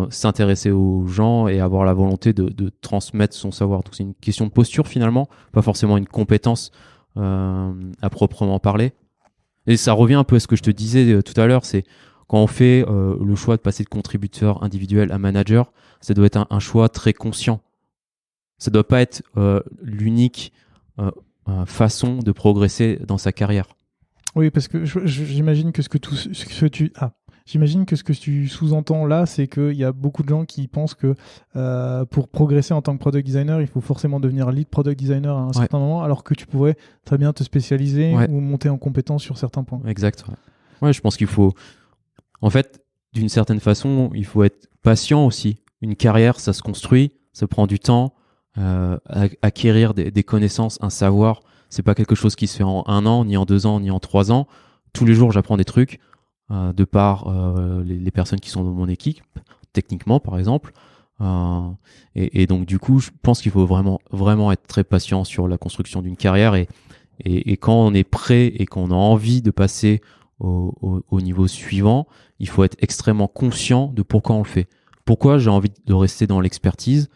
s'intéresser aux gens et avoir la volonté de transmettre son savoir. Donc c'est une question de posture, finalement, pas forcément une compétence à proprement parler. Et ça revient un peu à ce que je te disais tout à l'heure, c'est quand on fait le choix de passer de contributeur individuel à manager, ça doit être un choix très conscient. Ça doit pas être l'unique façon de progresser dans sa carrière. Oui, parce que j'imagine que j'imagine que ce que tu sous-entends là, c'est qu'il y a beaucoup de gens qui pensent que pour progresser en tant que product designer, il faut forcément devenir lead product designer à un certain moment, alors que tu pourrais très bien te spécialiser ou monter en compétence sur certains points. Exact. Ouais, je pense qu'il faut... En fait, d'une certaine façon, il faut être patient aussi. Une carrière, ça se construit, ça prend du temps. Acquérir des connaissances, un savoir, c'est pas quelque chose qui se fait en 1 an, ni en 2 ans, ni en 3 ans. Tous les jours, j'apprends des trucs de par les personnes qui sont dans mon équipe, techniquement par exemple. Et donc du coup, je pense qu'il faut vraiment être très patient sur la construction d'une carrière. Et quand on est prêt et qu'on a envie de passer au niveau suivant, il faut être extrêmement conscient de pourquoi on le fait. Pourquoi j'ai envie de rester dans l'expertise,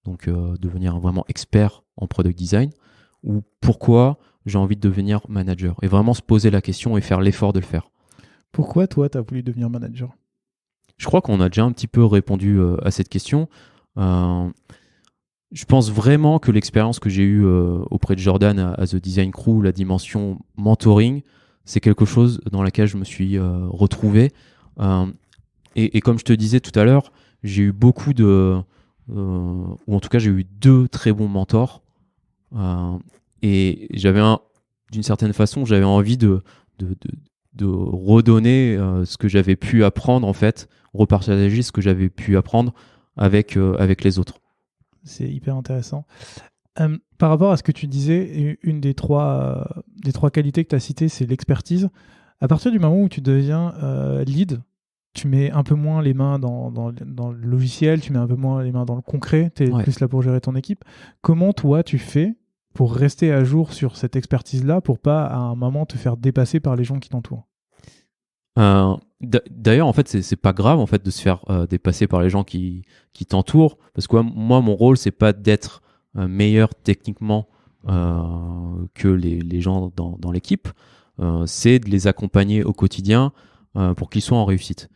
donc devenir vraiment expert en product design, ou pourquoi j'ai envie de devenir manager, et vraiment se poser la question et faire l'effort de le faire. Pourquoi toi, tu as voulu devenir manager ? Je crois qu'on a déjà un petit peu répondu à cette question. Je pense vraiment que l'expérience que j'ai eue auprès de Jordan à The Design Crew, la dimension mentoring, c'est quelque chose dans laquelle je me suis retrouvé. Et comme je te disais tout à l'heure, j'ai eu beaucoup ou en tout cas j'ai eu 2 très bons mentors, et d'une certaine façon j'avais envie de redonner ce que j'avais pu apprendre, en fait, repartager ce que j'avais pu apprendre avec les autres. C'est hyper intéressant. Par rapport à ce que tu disais, une des trois qualités que tu as citées, c'est l'expertise. À partir du moment où tu deviens lead, tu mets un peu moins les mains dans le logiciel, tu mets un peu moins les mains dans le concret, tu es plus là pour gérer ton équipe. Comment toi tu fais pour rester à jour sur cette expertise-là, pour pas à un moment te faire dépasser par les gens qui t'entourent ? D'ailleurs, en fait, c'est pas grave, en fait, de se faire dépasser par les gens qui t'entourent, parce que moi, mon rôle, c'est pas d'être meilleur techniquement que les gens dans l'équipe, c'est de les accompagner au quotidien pour qu'ils soient en réussite.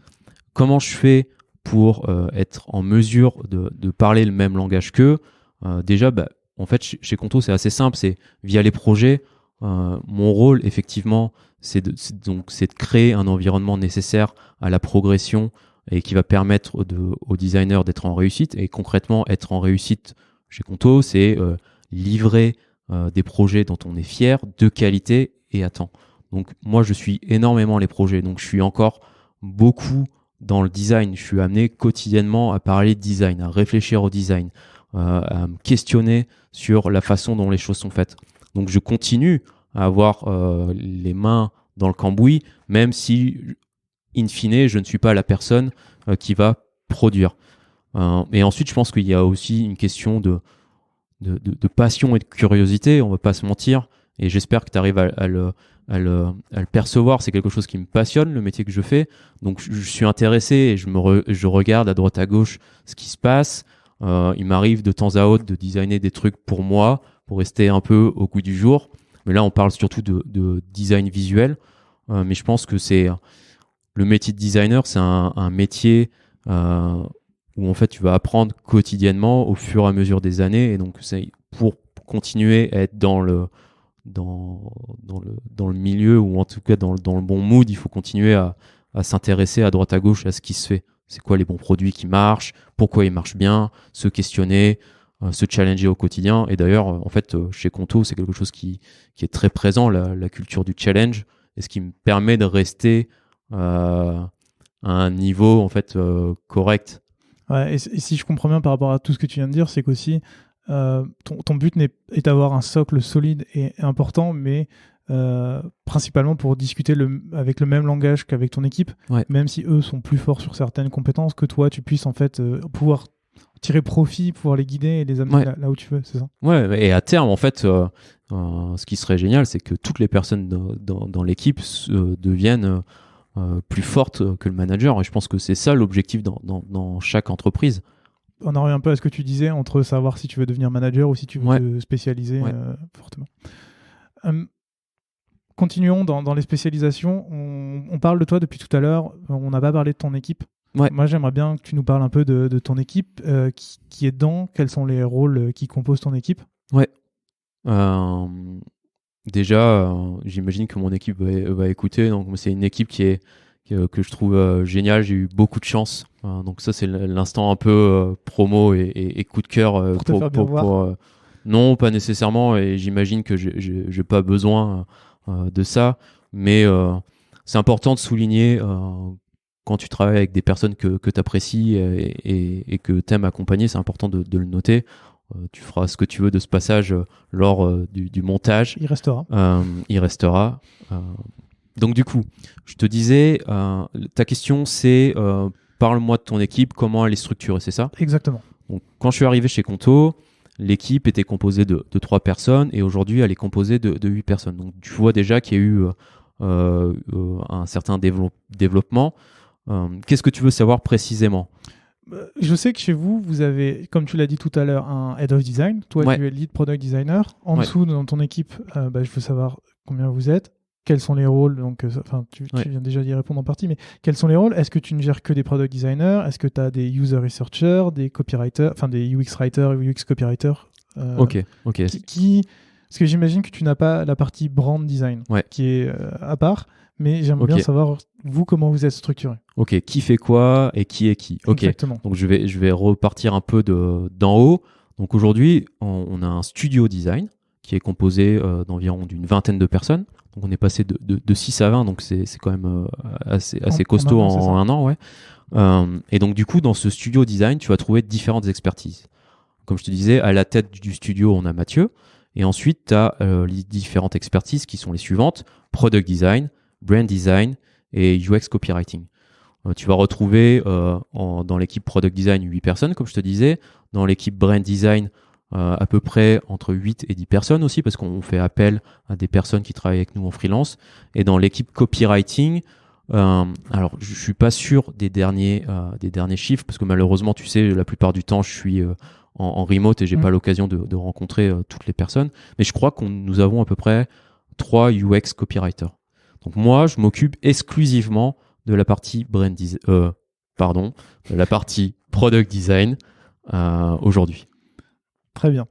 Comment je fais pour être en mesure de parler le même langage qu'eux ? Déjà, en fait, chez Conto, c'est assez simple, c'est via les projets. Mon rôle, effectivement, c'est de créer un environnement nécessaire à la progression et qui va permettre aux designers d'être en réussite. Et concrètement, être en réussite chez Conto, c'est livrer des projets dont on est fier, de qualité et à temps. Donc moi, je suis énormément les projets. Donc je suis encore beaucoup dans le design. Je suis amené quotidiennement à parler de design, à réfléchir au design, à me questionner sur la façon dont les choses sont faites. Donc je continue à avoir les mains dans le cambouis, même si, in fine, je ne suis pas la personne qui va produire. Et ensuite, je pense qu'il y a aussi une question de passion et de curiosité, on ne va pas se mentir, et j'espère que tu arrives à le percevoir. C'est quelque chose qui me passionne, le métier que je fais, donc je suis intéressé et je regarde à droite à gauche ce qui se passe. Il m'arrive de temps à autre de designer des trucs pour moi, pour rester un peu au goût du jour. Mais là, on parle surtout de design visuel. Mais je pense que le métier de designer, c'est un métier où en fait tu vas apprendre quotidiennement au fur et à mesure des années. Et donc, c'est pour continuer à être dans le milieu, ou en tout cas dans le bon mood, il faut continuer à s'intéresser à droite à gauche à ce qui se fait. C'est quoi les bons produits qui marchent, pourquoi ils marchent bien, se questionner, se challenger au quotidien. Et d'ailleurs, en fait, chez Conto, c'est quelque chose qui est très présent, la culture du challenge, et ce qui me permet de rester un un niveau en fait correct. Ouais, et si je comprends bien par rapport à tout ce que tu viens de dire, c'est qu'aussi ton but est d'avoir un socle solide et important, mais principalement pour discuter avec le même langage qu'avec ton équipe, Ouais. même si eux sont plus forts sur certaines compétences, que toi tu puisses en fait pouvoir tirer profit, pouvoir les guider et les amener Ouais. là où tu veux, c'est ça? Ouais, et à terme, en fait, ce qui serait génial, c'est que toutes les personnes dans l'équipe deviennent plus fortes que le manager. Et je pense que c'est ça l'objectif dans chaque entreprise. On en revient un peu à ce que tu disais entre savoir si tu veux devenir manager ou si tu veux Ouais. te spécialiser Ouais. fortement. Continuons dans les spécialisations. On parle de toi depuis tout à l'heure. On n'a pas parlé de ton équipe. Ouais. Moi, j'aimerais bien que tu nous parles un peu de ton équipe, qui est dedans, quels sont les rôles qui composent ton équipe. Ouais. Déjà, j'imagine que mon équipe va écouter. Donc, c'est une équipe que je trouve géniale. J'ai eu beaucoup de chance. Donc, ça, c'est l'instant un peu promo et coup de cœur. Pour te faire bien voir. Non, pas nécessairement. Et j'imagine que j'ai pas besoin de ça. Mais c'est important de souligner quand tu travailles avec des personnes que tu apprécies et que tu aimes accompagner. C'est important de le noter. Tu feras ce que tu veux de ce passage lors du montage. Il restera. Il restera. Donc du coup, je te disais, ta question c'est parle-moi de ton équipe, comment elle est structurée, c'est ça? Exactement. Donc, quand je suis arrivé chez Conto, l'équipe était composée de 3 personnes et aujourd'hui elle est composée de 8 personnes. Donc tu vois déjà qu'il y a eu un certain développement. Qu'est-ce que tu veux savoir précisément? Je sais que chez vous, vous avez, comme tu l'as dit tout à l'heure, un head of design. Toi, Ouais. tu es lead product designer. En Ouais. dessous, dans ton équipe, je veux savoir combien vous êtes, quels sont les rôles. Donc, tu Ouais. viens déjà d'y répondre en partie, mais quels sont les rôles? Est-ce que tu ne gères que des product designers? Est-ce que tu as des user researchers, des copywriters, enfin des UX writers, UX copywriters? Ok. Parce que j'imagine que tu n'as pas la partie brand design, Ouais. qui est à part, mais j'aimerais bien savoir, vous, comment vous êtes structuré. Ok, qui fait quoi et qui est qui. Ok, Exactement. donc je vais repartir un peu d'en haut. Donc aujourd'hui, on a un studio design qui est composé d'environ d'une vingtaine de personnes. Donc on est passé de 6 à 20, donc c'est quand même assez costaud en un an. Ouais. Et donc du coup, dans ce studio design, tu vas trouver différentes expertises. Comme je te disais, à la tête du studio, on a Mathieu. Et ensuite, tu as les différentes expertises qui sont les suivantes: product design, brand design et UX copywriting. Tu vas retrouver dans l'équipe product design 8 personnes, comme je te disais. Dans l'équipe brand design, à peu près entre 8 et 10 personnes aussi, parce qu'on fait appel à des personnes qui travaillent avec nous en freelance. Et dans l'équipe copywriting, alors je suis pas sûr des derniers chiffres, parce que malheureusement, tu sais, la plupart du temps, je suis en remote et j'ai pas l'occasion de rencontrer toutes les personnes. Mais je crois que nous avons à peu près 3 UX copywriters. Donc moi, je m'occupe exclusivement de la partie de la partie product design aujourd'hui. Très bien.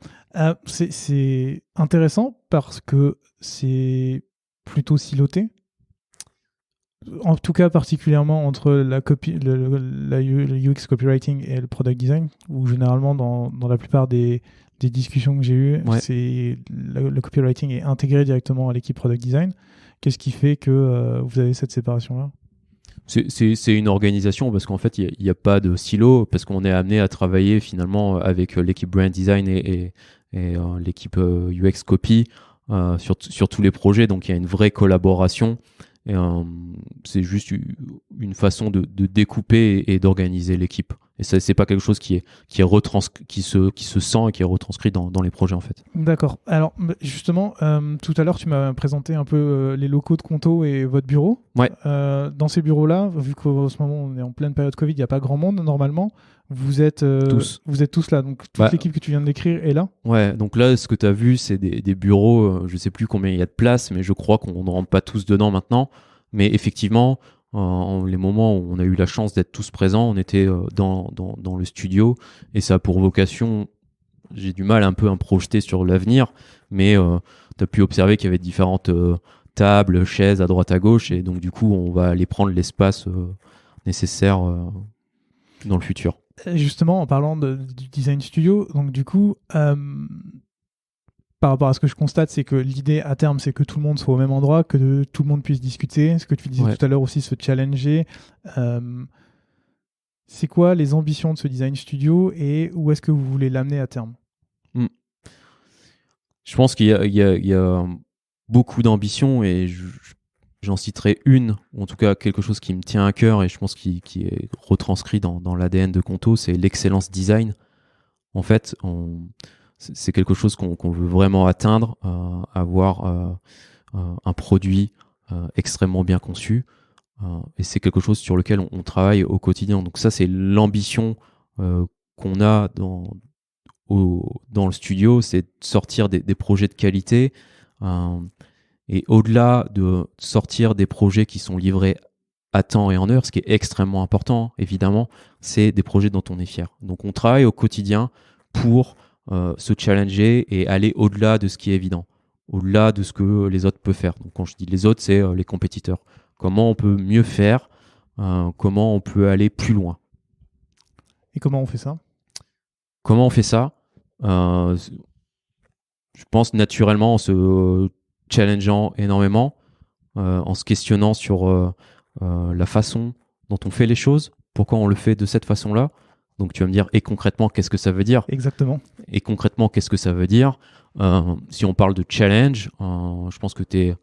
C'est intéressant parce que c'est plutôt siloté. En tout cas, particulièrement entre la UX copywriting et le product design, où généralement, dans la plupart des discussions que j'ai eues, le copywriting est intégré directement à l'équipe product design. Qu'est-ce qui fait que vous avez cette séparation-là? C'est une organisation parce qu'en fait, il n'y a pas de silo, parce qu'on est amené à travailler finalement avec l'équipe brand design et l'équipe UX copy sur tous les projets. Donc, il y a une vraie collaboration. Et, c'est juste une façon de découper et d'organiser l'équipe. Et ça, c'est pas quelque chose qui se sent et qui est retranscrit dans les projets en fait. D'accord. Alors justement, tout à l'heure, tu m'as présenté un peu les locaux de Conto et votre bureau. Ouais. Dans ces bureaux-là, vu qu'en ce moment on est en pleine période Covid, il n'y a pas grand monde normalement. Vous êtes tous là, donc toute l'équipe que tu viens de décrire est là. Ouais, donc là, ce que tu as vu, c'est des bureaux, je sais plus combien il y a de place, mais je crois qu'on ne rentre pas tous dedans maintenant. Mais effectivement, les moments où on a eu la chance d'être tous présents, on était dans le studio, et ça a pour vocation, j'ai du mal un peu à me projeter sur l'avenir, mais tu as pu observer qu'il y avait différentes tables, chaises à droite à gauche, et donc du coup, on va aller prendre l'espace nécessaire dans le futur. Justement, en parlant du design studio, donc du coup, par rapport à ce que je constate, c'est que l'idée à terme, c'est que tout le monde soit au même endroit, que tout le monde puisse discuter. Ce que tu disais tout à l'heure aussi, se challenger. C'est quoi les ambitions de ce design studio et où est-ce que vous voulez l'amener à terme? Je pense qu'il y a beaucoup d'ambitions et j'en citerai une, ou en tout cas quelque chose qui me tient à cœur et je pense qui est retranscrit dans l'ADN de Conto, c'est l'excellence design. En fait, c'est quelque chose qu'on veut vraiment atteindre, avoir un produit extrêmement bien conçu. Et c'est quelque chose sur lequel on travaille au quotidien. Donc ça, c'est l'ambition qu'on a dans le studio, c'est de sortir des projets de qualité. Et au-delà de sortir des projets qui sont livrés à temps et en heure, ce qui est extrêmement important, évidemment, c'est des projets dont on est fier. Donc on travaille au quotidien pour se challenger et aller au-delà de ce qui est évident, au-delà de ce que les autres peuvent faire. Donc quand je dis les autres, c'est les compétiteurs. Comment on peut mieux faire, comment on peut aller plus loin. Et comment on fait ça? Comment on fait ça? Je pense naturellement en se challengeant énormément, en se questionnant sur la façon dont on fait les choses, pourquoi on le fait de cette façon-là. Donc tu vas me dire, et concrètement, qu'est-ce que ça veut dire? Exactement. Et concrètement, qu'est-ce que ça veut dire? Si on parle de challenge, je pense que tu es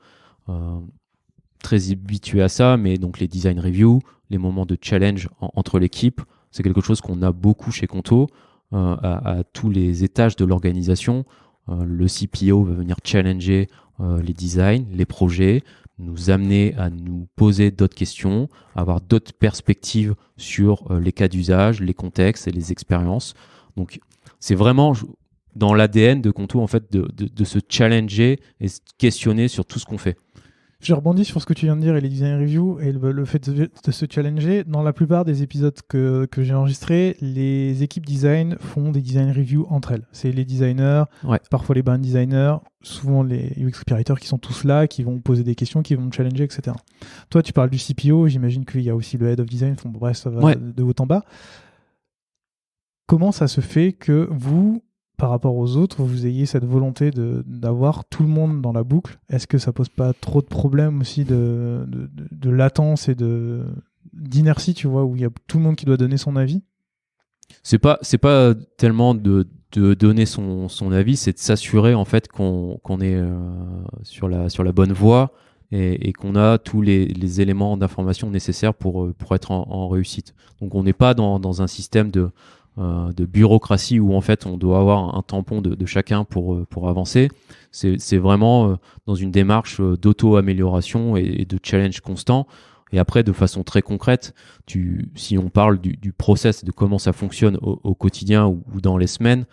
très habitué à ça, mais donc les design reviews, les moments de challenge entre l'équipe, c'est quelque chose qu'on a beaucoup chez Conto, à tous les étages de l'organisation. Le CPO va venir challenger les designs, les projets, nous amener à nous poser d'autres questions, avoir d'autres perspectives sur les cas d'usage, les contextes et les expériences. Donc, c'est vraiment dans l'ADN de Conto en fait, de se challenger et se questionner sur tout ce qu'on fait. Je rebondis sur ce que tu viens de dire et les design reviews et le fait de se challenger. Dans la plupart des épisodes que j'ai enregistrés, les équipes design font des design reviews entre elles. C'est les designers, parfois les brand designers, souvent les UX copywriters qui sont tous là, qui vont poser des questions, qui vont challenger, etc. Toi, tu parles du CPO, j'imagine qu'il y a aussi le head of design. Bref, ça va de haut en bas. Comment ça se fait que vous, par rapport aux autres, vous ayez cette volonté d'avoir tout le monde dans la boucle? Est-ce que ça pose pas trop de problèmes aussi de latence et d'inertie, tu vois, où il y a tout le monde qui doit donner son avis? C'est pas tellement de donner son avis, c'est de s'assurer en fait qu'on est sur la bonne voie et qu'on a tous les éléments d'information nécessaires pour être en réussite. Donc on n'est pas dans un système de bureaucratie où en fait on doit avoir un tampon de chacun pour avancer. C'est vraiment dans une démarche d'auto-amélioration et de challenge constant. Et après, de façon très concrète, si on parle du process, de comment ça fonctionne au quotidien ou dans les semaines,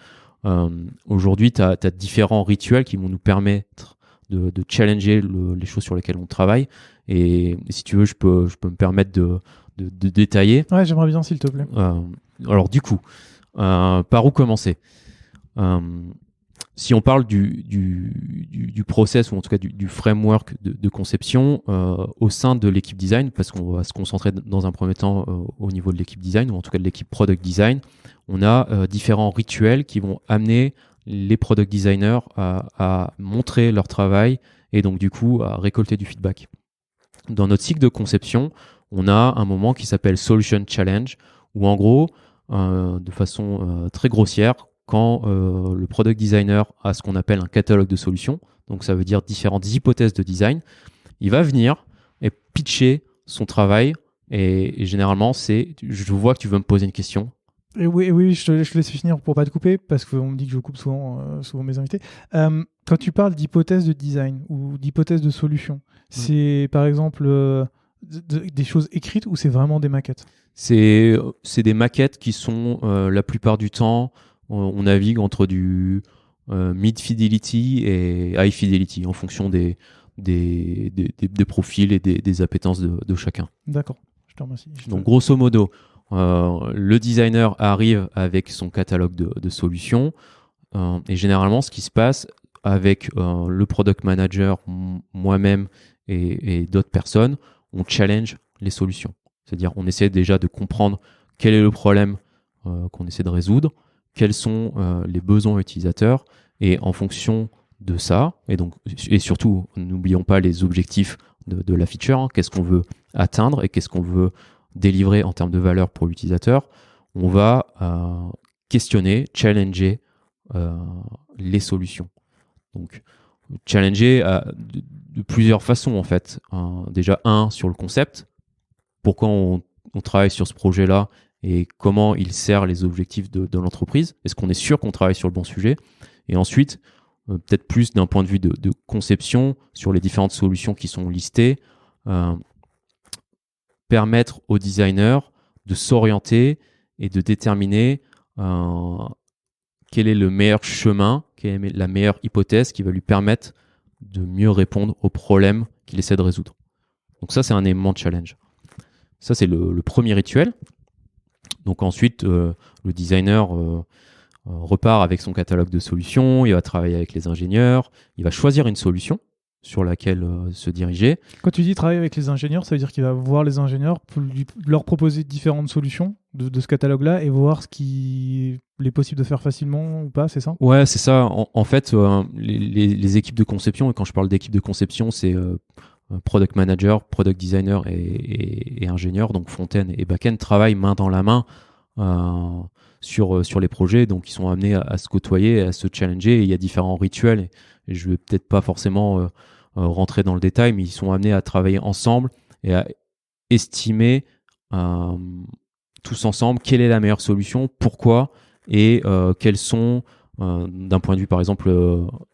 aujourd'hui, tu as différents rituels qui vont nous permettre de challenger les choses sur lesquelles on travaille. Et si tu veux, je peux me permettre de détailler. Ouais, j'aimerais bien, s'il te plaît. Alors du coup, par où commencer? Si on parle du process ou en tout cas du framework de conception au sein de l'équipe design, parce qu'on va se concentrer dans un premier temps au niveau de l'équipe design ou en tout cas de l'équipe product design, on a différents rituels qui vont amener les product designers à montrer leur travail et donc du coup à récolter du feedback. Dans notre cycle de conception, on a un moment qui s'appelle Solution Challenge où en gros, de façon très grossière, quand le product designer a ce qu'on appelle un catalogue de solutions, donc ça veut dire différentes hypothèses de design, il va venir et pitcher son travail et généralement je vois que tu veux me poser une question. Et oui, je te laisse finir pour pas te couper parce qu'on me dit que je coupe souvent mes invités. Quand tu parles d'hypothèse de design ou d'hypothèse de solution, c'est par exemple des choses écrites ou c'est vraiment des maquettes? C'est des maquettes qui sont la plupart du temps, on navigue entre du mid fidelity et high fidelity en fonction des profils et des appétences de chacun. D'accord, je te remercie. Donc grosso modo, le designer arrive avec son catalogue de solutions et généralement ce qui se passe avec le product manager, moi-même et d'autres personnes, on challenge les solutions. C'est-à-dire on essaie déjà de comprendre quel est le problème qu'on essaie de résoudre, quels sont les besoins utilisateurs et en fonction de ça. Et surtout, n'oublions pas les objectifs de la feature. Hein. Qu'est-ce qu'on veut atteindre et qu'est-ce qu'on veut délivrer en termes de valeur pour l'utilisateur. On va questionner, challenger les solutions. Donc, challenger de plusieurs façons, en fait. Déjà, sur le concept. Pourquoi on travaille sur ce projet-là et comment il sert les objectifs de l'entreprise. Est-ce qu'on est sûr qu'on travaille sur le bon sujet? Et ensuite, peut-être plus d'un point de vue de conception sur les différentes solutions qui sont listées, permettre aux designers de s'orienter et de déterminer quel est le meilleur chemin, quelle est la meilleure hypothèse qui va lui permettre de mieux répondre aux problèmes qu'il essaie de résoudre. Donc ça, c'est un élément de challenge. Ça, c'est le premier rituel. Donc ensuite, le designer repart avec son catalogue de solutions, il va travailler avec les ingénieurs, il va choisir une solution sur laquelle se diriger. Quand tu dis travailler avec les ingénieurs, ça veut dire qu'il va voir les ingénieurs pour leur proposer différentes solutions de ce catalogue-là et voir ce qu'il est possible de faire facilement ou pas, c'est ça? Ouais, c'est ça. En fait, les équipes de conception, et quand je parle d'équipe de conception, c'est product manager, product designer et ingénieur, donc front-end et back-end, travaillent main dans la main sur les projets. Donc, ils sont amenés à se côtoyer, à se challenger. Et il y a différents rituels. Et je ne vais peut-être pas forcément rentrer dans le détail, mais ils sont amenés à travailler ensemble et à estimer tous ensemble quelle est la meilleure solution, pourquoi et quelles sont, d'un point de vue par exemple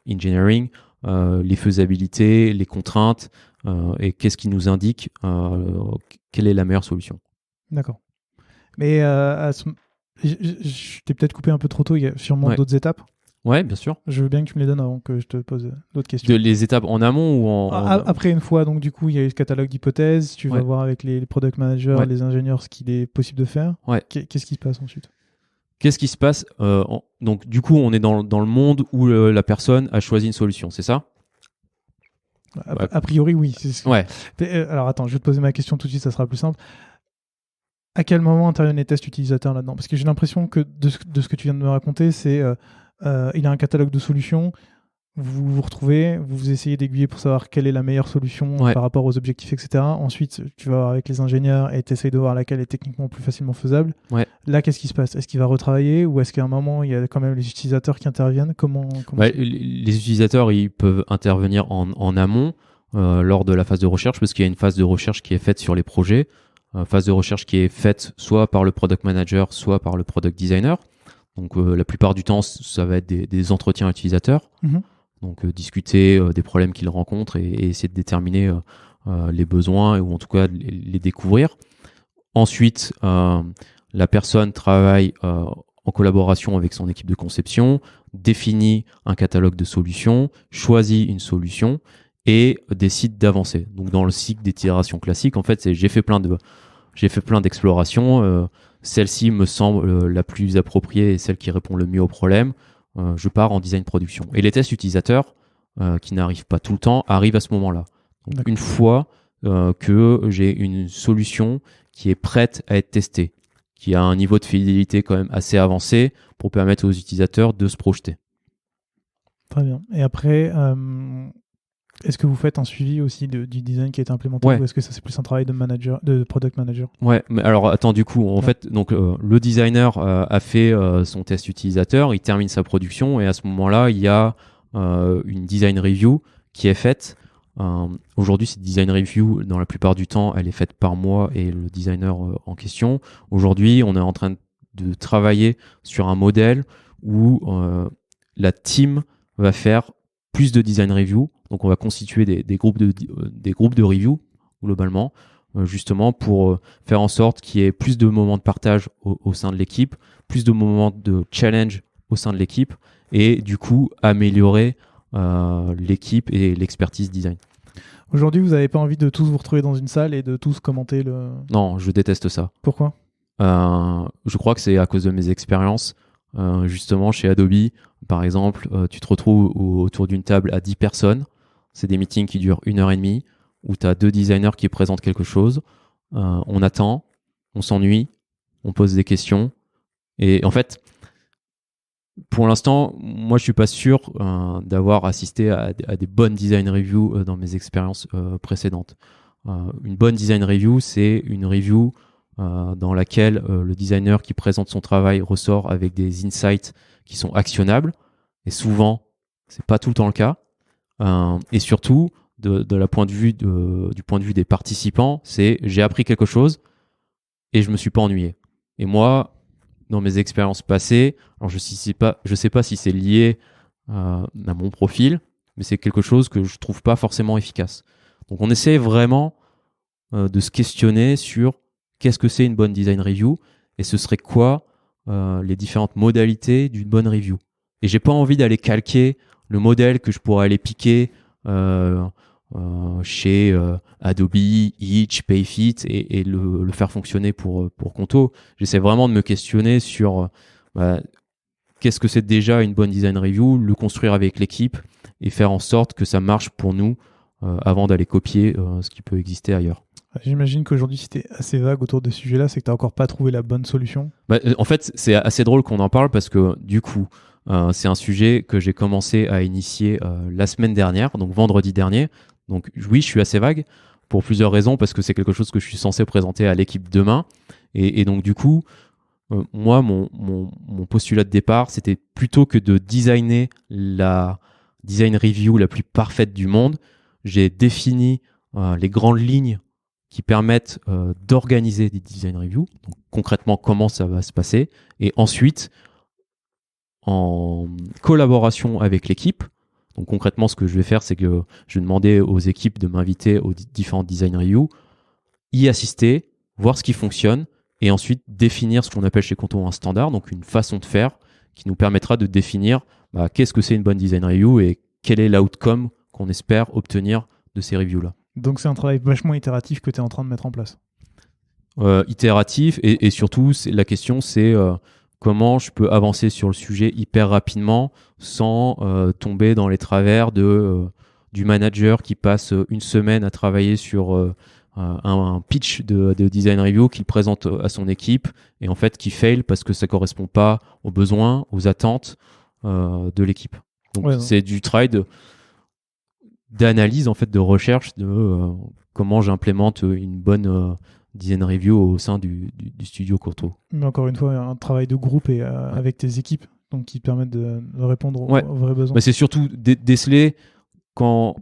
engineering, les faisabilités, les contraintes et qu'est-ce qui nous indique quelle est la meilleure solution. D'accord. Mais je t'ai peut-être coupé un peu trop tôt, il y a sûrement d'autres étapes. Ouais, bien sûr. Je veux bien que tu me les donnes avant que je te pose d'autres questions. Les étapes en amont ou Après, une fois, donc du coup, il y a eu le catalogue d'hypothèses, tu vas voir avec les product managers, les ingénieurs, ce qu'il est possible de faire. Qu'est-ce qui se passe ensuite? Qu'est-ce qui se passe Donc, du coup, on est dans le monde où la personne a choisi une solution, c'est ça? A priori, oui. Alors, attends, je vais te poser ma question tout de suite, ça sera plus simple. À quel moment interviennent les tests utilisateurs là-dedans? Parce que j'ai l'impression que de ce que tu viens de me raconter, c'est il a un catalogue de solutions, vous vous retrouvez, vous essayez d'aiguiller pour savoir quelle est la meilleure solution par rapport aux objectifs, etc. Ensuite, tu vas avec les ingénieurs et tu essayes de voir laquelle est techniquement plus facilement faisable. Là, qu'est-ce qui se passe? Est-ce qu'il va retravailler ou est-ce qu'à un moment, il y a quand même les utilisateurs qui interviennent? Comment les utilisateurs, ils peuvent intervenir en amont lors de la phase de recherche parce qu'il y a une phase de recherche qui est faite sur les projets. Phase de recherche qui est faite soit par le product manager, soit par le product designer. Donc la plupart du temps, ça va être des entretiens utilisateurs. Donc discuter des problèmes qu'ils rencontrent et essayer de déterminer les besoins ou en tout cas les découvrir. Ensuite, la personne travaille en collaboration avec son équipe de conception, définit un catalogue de solutions, choisit une solution et décide d'avancer. Donc dans le cycle d'itération classique, en fait, j'ai fait plein d'explorations. Celle-ci me semble la plus appropriée et celle qui répond le mieux au problème. Je pars en design production. Et les tests utilisateurs, qui n'arrivent pas tout le temps, arrivent à ce moment-là. Donc, une fois que j'ai une solution qui est prête à être testée, qui a un niveau de fidélité quand même assez avancé pour permettre aux utilisateurs de se projeter. Très bien. Et après, est-ce que vous faites un suivi aussi du design qui a été implémenté ou est-ce que ça c'est plus un travail de product manager? Ouais, mais alors attends, du coup, en fait, donc le designer a fait son test utilisateur, il termine sa production et à ce moment-là, il y a une design review qui est faite. Aujourd'hui, cette design review, dans la plupart du temps, elle est faite par moi et le designer en question. Aujourd'hui, on est en train de travailler sur un modèle où la team va faire plus de design review. Donc, on va constituer des groupes de review, globalement, justement pour faire en sorte qu'il y ait plus de moments de partage au sein de l'équipe, plus de moments de challenge au sein de l'équipe et du coup, améliorer l'équipe et l'expertise design. Aujourd'hui, vous n'avez pas envie de tous vous retrouver dans une salle et de tous commenter le... Non, je déteste ça. Pourquoi ? Je crois que c'est à cause de mes expériences. Justement, chez Adobe, par exemple, tu te retrouves autour d'une table à 10 personnes. C'est des meetings qui durent 1h30 où tu as 2 designers qui présentent quelque chose. On attend, on s'ennuie, on pose des questions. Et en fait, Pour l'instant, moi, je suis pas sûr d'avoir assisté à des bonnes design reviews dans mes expériences précédentes. Une bonne design review, c'est une review dans laquelle le designer qui présente son travail ressort avec des insights qui sont actionnables. Et souvent, c'est pas tout le temps le cas. Et surtout, de la point de vue du point de vue des participants, c'est j'ai appris quelque chose et je me suis pas ennuyé. Et moi, dans mes expériences passées, alors je sais pas si c'est lié à mon profil, mais c'est quelque chose que je trouve pas forcément efficace. Donc on essaie vraiment de se questionner sur qu'est-ce que c'est une bonne design review et ce serait quoi les différentes modalités d'une bonne review. Et j'ai pas envie d'aller calquer le modèle que je pourrais aller piquer chez Adobe, Itch, Payfit et le faire fonctionner pour Conto. J'essaie vraiment de me questionner sur qu'est-ce que c'est déjà une bonne design review, le construire avec l'équipe et faire en sorte que ça marche pour nous avant d'aller copier ce qui peut exister ailleurs. J'imagine qu'aujourd'hui, si tu es assez vague autour de ce sujet-là, c'est que tu n'as encore pas trouvé la bonne solution. En fait, c'est assez drôle qu'on en parle parce que du coup, c'est un sujet que j'ai commencé à initier la semaine dernière, donc vendredi dernier. Donc oui, je suis assez vague pour plusieurs raisons parce que c'est quelque chose que je suis censé présenter à l'équipe demain. Et donc du coup, moi, mon postulat de départ, c'était plutôt que de designer la design review la plus parfaite du monde, j'ai défini les grandes lignes qui permettent d'organiser des design reviews. Donc, concrètement, comment ça va se passer. Et ensuite, en collaboration avec l'équipe, donc concrètement, ce que je vais faire, c'est que je vais demander aux équipes de m'inviter aux différentes design reviews, y assister, voir ce qui fonctionne, et ensuite définir ce qu'on appelle chez Conto un standard, donc une façon de faire qui nous permettra de définir qu'est-ce que c'est une bonne design review et quel est l'outcome qu'on espère obtenir de ces reviews-là. Donc c'est un travail vachement itératif que tu es en train de mettre en place. Itératif et surtout, la question c'est comment je peux avancer sur le sujet hyper rapidement sans tomber dans les travers du manager qui passe une semaine à travailler sur un pitch de design review qu'il présente à son équipe et en fait qui fail parce que ça correspond pas aux besoins, aux attentes de l'équipe. Donc c'est du travail d'analyse en fait, de recherche de comment j'implémente une bonne design review au sein du studio Conto. Mais encore une fois, un travail de groupe et avec tes équipes, donc qui permettent de répondre aux vrais besoins. C'est surtout déceler quand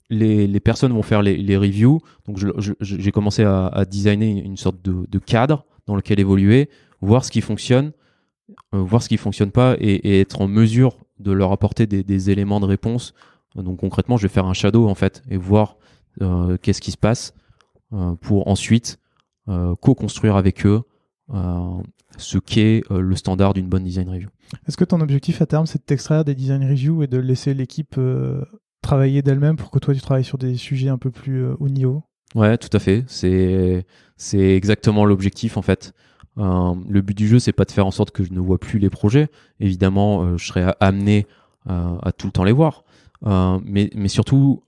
les personnes vont faire les reviews. Donc j'ai commencé à designer une sorte de cadre dans lequel évoluer, voir ce qui fonctionne, voir ce qui fonctionne pas et être en mesure de leur apporter des éléments de réponse. Donc concrètement, je vais faire un shadow en fait et voir qu'est-ce qui se passe pour ensuite co-construire avec eux ce qu'est le standard d'une bonne design review. Est-ce que ton objectif à terme, c'est de t'extraire des design reviews et de laisser l'équipe travailler d'elle-même pour que toi, tu travailles sur des sujets un peu plus haut niveau ? Ouais, tout à fait. C'est exactement l'objectif en fait. Le but du jeu, c'est pas de faire en sorte que je ne vois plus les projets. Évidemment, je serai amené à tout le temps les voir. Mais surtout,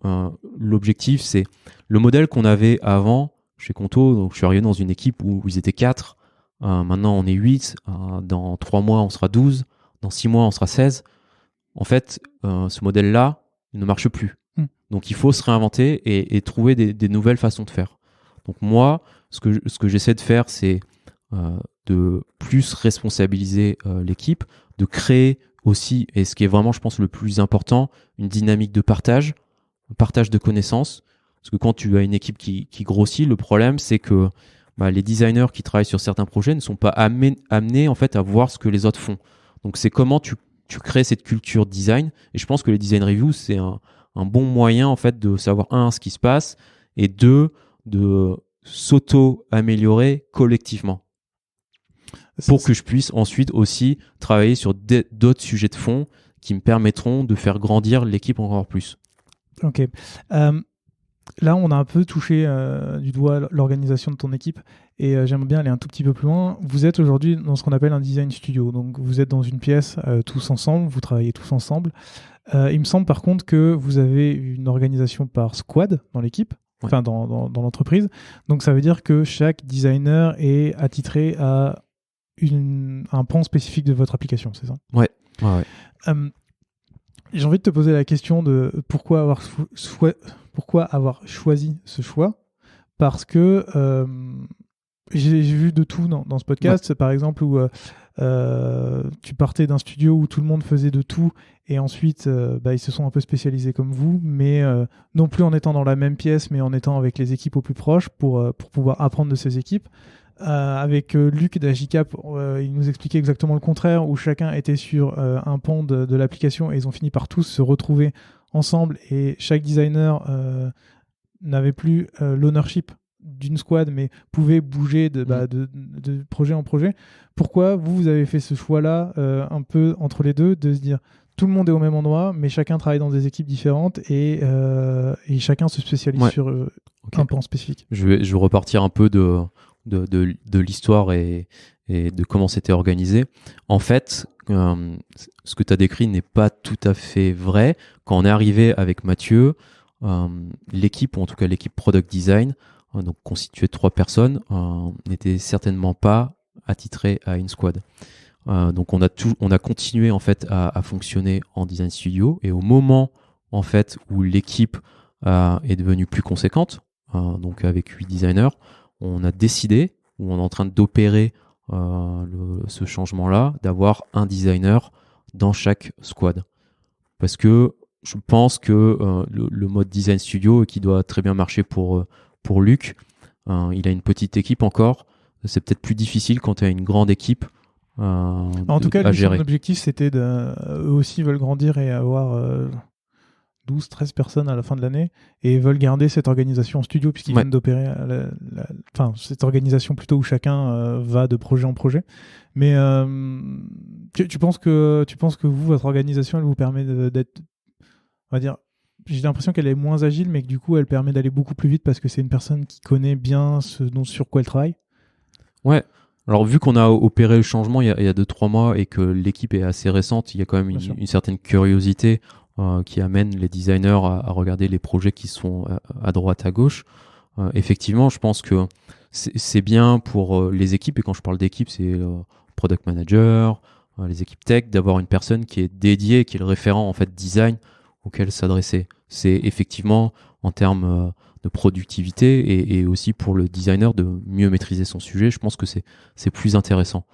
l'objectif, c'est le modèle qu'on avait avant chez Conto. Donc, je suis arrivé dans une équipe où ils étaient 4. Maintenant, on est 8. Dans 3 mois, on sera 12. Dans 6 mois, on sera 16. En fait, ce modèle-là il ne marche plus. Donc, il faut se réinventer et trouver des nouvelles façons de faire. Donc, moi, ce que j'essaie de faire, c'est de plus responsabiliser l'équipe, de créer aussi, et ce qui est vraiment, je pense, le plus important, une dynamique de partage, un partage de connaissances. Parce que quand tu as une équipe qui grossit, le problème, c'est que les designers qui travaillent sur certains projets ne sont pas amenés en fait, à voir ce que les autres font. Donc, c'est comment tu crées cette culture design. Et je pense que les design reviews, c'est un bon moyen en fait, de savoir, ce qui se passe, et deux, de s'auto-améliorer collectivement. Pour que je puisse ensuite aussi travailler sur d'autres sujets de fond qui me permettront de faire grandir l'équipe encore plus. Ok. Là, on a un peu touché du doigt l'organisation de ton équipe et j'aimerais bien aller un tout petit peu plus loin. Vous êtes aujourd'hui dans ce qu'on appelle un design studio. Donc, vous êtes dans une pièce tous ensemble, vous travaillez tous ensemble. Il me semble par contre que vous avez une organisation par squad dans l'équipe, enfin dans l'entreprise. Donc, ça veut dire que chaque designer est attitré à un pan spécifique de votre application, c'est ça ? Ouais. Ouais. J'ai envie de te poser la question de pourquoi avoir choisi ce choix. Parce que j'ai vu de tout dans ce podcast, par exemple, où tu partais d'un studio où tout le monde faisait de tout, et ensuite ils se sont un peu spécialisés comme vous, mais non plus en étant dans la même pièce, mais en étant avec les équipes au plus proche pour pouvoir apprendre de ces équipes. Avec Luc d'Agicap, il nous expliquait exactement le contraire, où chacun était sur un pan de l'application, et ils ont fini par tous se retrouver ensemble, et chaque designer n'avait plus l'ownership d'une squad, mais pouvait bouger de projet en projet. Pourquoi vous avez fait ce choix-là, un peu entre les deux, de se dire tout le monde est au même endroit, mais chacun travaille dans des équipes différentes, et chacun se spécialise sur un pan spécifique? Je vais repartir un peu de l'histoire et de comment c'était organisé. En fait, ce que tu as décrit n'est pas tout à fait vrai. Quand on est arrivé avec Mathieu, l'équipe, ou en tout cas l'équipe Product Design, donc constituée de 3 personnes, n'était certainement pas attitrée à une squad. Donc on a continué en fait à fonctionner en design studio, et au moment en fait où l'équipe est devenue plus conséquente, donc avec 8 designers, on a décidé, ou on est en train d'opérer ce changement-là, d'avoir un designer dans chaque squad. Parce que je pense que le mode design studio, qui doit très bien marcher pour Luc, il a une petite équipe encore. C'est peut-être plus difficile quand tu as une grande équipe en tout cas, à lui, son gérer. objectif, c'était eux aussi veulent grandir et avoir 12-13 personnes à la fin de l'année, et veulent garder cette organisation en studio, puisqu'ils viennent d'opérer cette organisation plutôt où chacun va de projet en projet. Mais tu penses que vous, votre organisation, elle vous permet d'être, on va dire, j'ai l'impression qu'elle est moins agile, mais que du coup elle permet d'aller beaucoup plus vite parce que c'est une personne qui connaît bien sur quoi elle travaille? Ouais. Alors, vu qu'on a opéré le changement il y a 2-3 mois, et que l'équipe est assez récente, il y a quand même une certaine curiosité qui amène les designers à regarder les projets qui sont à droite, à gauche. Effectivement, je pense que c'est bien pour les équipes, et quand je parle d'équipe, c'est product manager, les équipes tech, d'avoir une personne qui est dédiée, qui est le référent en fait design auquel s'adresser. C'est effectivement en termes de productivité, et aussi pour le designer de mieux maîtriser son sujet. Je pense que c'est plus intéressant.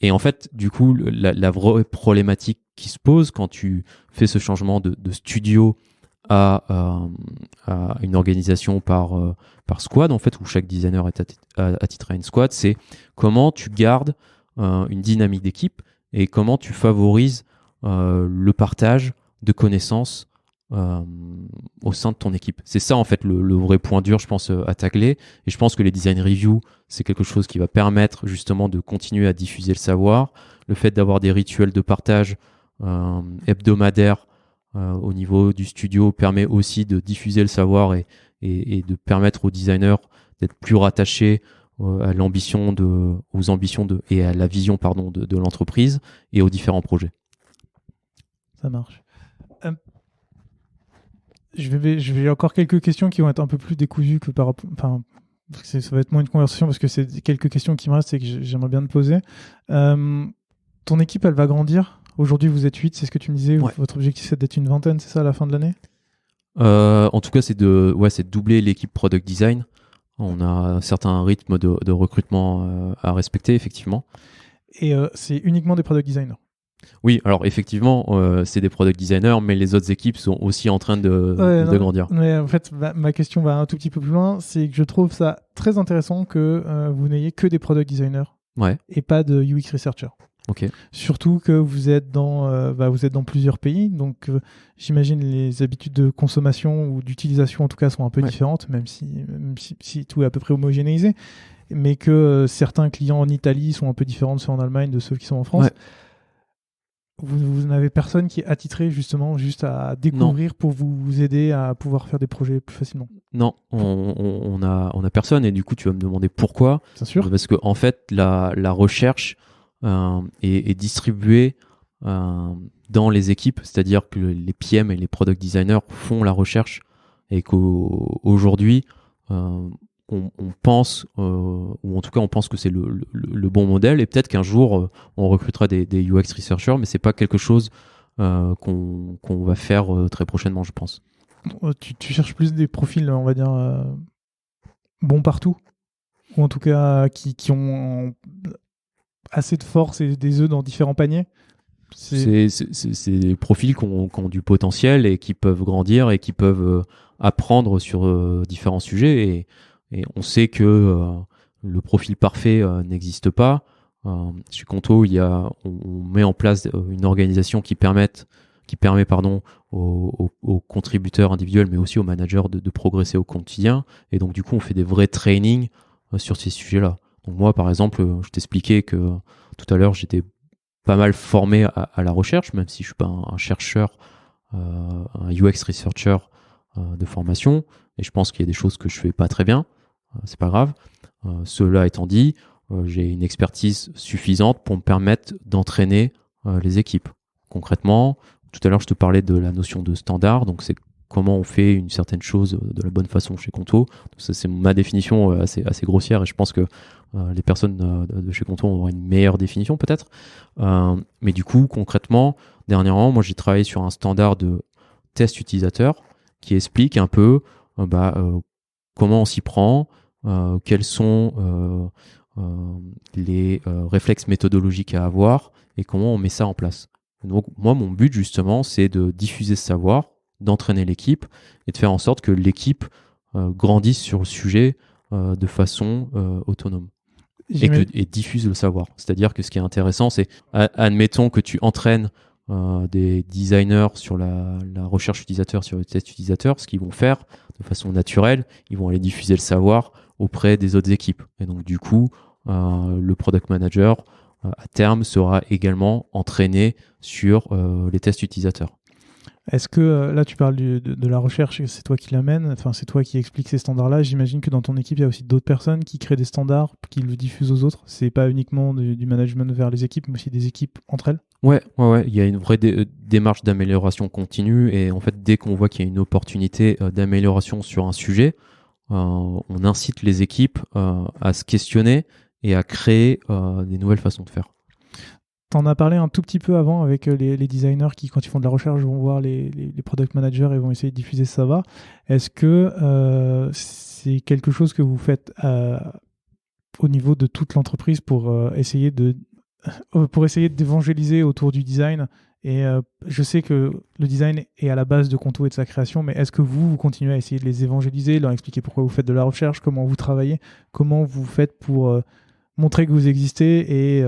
Et en fait, du coup, la vraie problématique qui se pose quand tu fais ce changement de studio à une organisation par squad, en fait, où chaque designer est attitré à une squad, c'est comment tu gardes une dynamique d'équipe, et comment tu favorises le partage de connaissances au sein de ton équipe. C'est ça en fait le vrai point dur, je pense, à tacler. Et je pense que les design reviews, c'est quelque chose qui va permettre justement de continuer à diffuser le savoir. Le fait d'avoir des rituels de partage hebdomadaires au niveau du studio permet aussi de diffuser le savoir, et de permettre aux designers d'être plus rattachés à aux ambitions et à la vision de l'entreprise et aux différents projets. Ça marche. Je vais encore quelques questions qui vont être un peu plus décousues que ça va être moins une conversation, parce que c'est quelques questions qui me restent et que j'aimerais bien te poser. Ton équipe, elle va grandir. Aujourd'hui, vous êtes 8, c'est ce que tu me disais. Ouais. Votre objectif, c'est d'être une vingtaine, c'est ça, à la fin de l'année? En tout cas, c'est de doubler l'équipe product design. On a un certain rythme de recrutement à respecter, effectivement. Et c'est uniquement des product designers? Oui, alors effectivement, c'est des product designers, mais les autres équipes sont aussi en train de grandir. Mais en fait, ma question va un tout petit peu plus loin. C'est que je trouve ça très intéressant que vous n'ayez que des product designers, et pas de UX researchers. Okay. Surtout que vous êtes dans plusieurs pays, donc j'imagine les habitudes de consommation ou d'utilisation en tout cas sont un peu différentes, même si tout est à peu près homogénéisé, mais que certains clients en Italie sont un peu différents de ceux en Allemagne, de ceux qui sont en France. Vous n'avez personne qui est attitré justement juste à découvrir pour vous aider à pouvoir faire des projets plus facilement? Non, on a personne, et du coup tu vas me demander pourquoi. Bien sûr. Parce que en fait la recherche est distribuée dans les équipes, c'est-à-dire que les PM et les product designers font la recherche, et qu'aujourd'hui on pense, ou en tout cas on pense que c'est le bon modèle, et peut-être qu'un jour on recrutera des UX researchers, mais c'est pas quelque chose qu'on va faire très prochainement, je pense. Tu cherches plus des profils, on va dire, bons partout, ou en tout cas qui ont assez de force et des œufs dans différents paniers. C'est des profils qui ont du potentiel et qui peuvent grandir et qui peuvent apprendre sur différents sujets, et on sait que le profil parfait n'existe pas. Chez Conto, on met en place une organisation qui permet aux contributeurs individuels, mais aussi aux managers de progresser au quotidien. Et donc, du coup, on fait des vrais trainings sur ces sujets-là. Donc, moi, par exemple, je t'expliquais que tout à l'heure, j'étais pas mal formé à la recherche, même si je suis pas un chercheur, un UX researcher de formation. Et je pense qu'il y a des choses que je fais pas très bien. C'est pas grave. Cela étant dit, j'ai une expertise suffisante pour me permettre d'entraîner les équipes. Concrètement, tout à l'heure, je te parlais de la notion de standard. Donc, c'est comment on fait une certaine chose de la bonne façon chez Conto. Ça, c'est ma définition assez grossière, et je pense que les personnes de chez Conto auront une meilleure définition peut-être. Mais du coup, concrètement, dernièrement, moi, j'ai travaillé sur un standard de test utilisateur qui explique un peu comment on s'y prend, quels sont les réflexes méthodologiques à avoir et comment on met ça en place. Donc moi, mon but justement, c'est de diffuser ce savoir, d'entraîner l'équipe et de faire en sorte que l'équipe grandisse sur le sujet de façon autonome et diffuse le savoir. C'est-à-dire que ce qui est intéressant, c'est admettons que tu entraînes des designers sur la recherche utilisateur, sur le test utilisateur. Ce qu'ils vont faire de façon naturelle, ils vont aller diffuser le savoir auprès des autres équipes. Et donc du coup, le product manager à terme sera également entraîné sur les tests utilisateurs. Est-ce que là tu parles de la recherche, c'est toi qui l'amène, enfin c'est toi qui expliques ces standards-là. J'imagine que dans ton équipe il y a aussi d'autres personnes qui créent des standards, qui le diffusent aux autres. C'est pas uniquement du management vers les équipes, mais aussi des équipes entre elles. Ouais. Il y a une vraie démarche d'amélioration continue, et en fait dès qu'on voit qu'il y a une opportunité d'amélioration sur un sujet, on incite les équipes à se questionner et à créer des nouvelles façons de faire. T'en as parlé un tout petit peu avant avec les designers qui, quand ils font de la recherche, vont voir les product managers et vont essayer de diffuser ce savoir. Est-ce que c'est quelque chose que vous faites au niveau de toute l'entreprise pour essayer d'évangéliser autour du design? Et je sais que le design est à la base de Conto et de sa création, mais est-ce que vous continuez à essayer de les évangéliser, leur expliquer pourquoi vous faites de la recherche, comment vous travaillez, comment vous faites pour montrer que vous existez et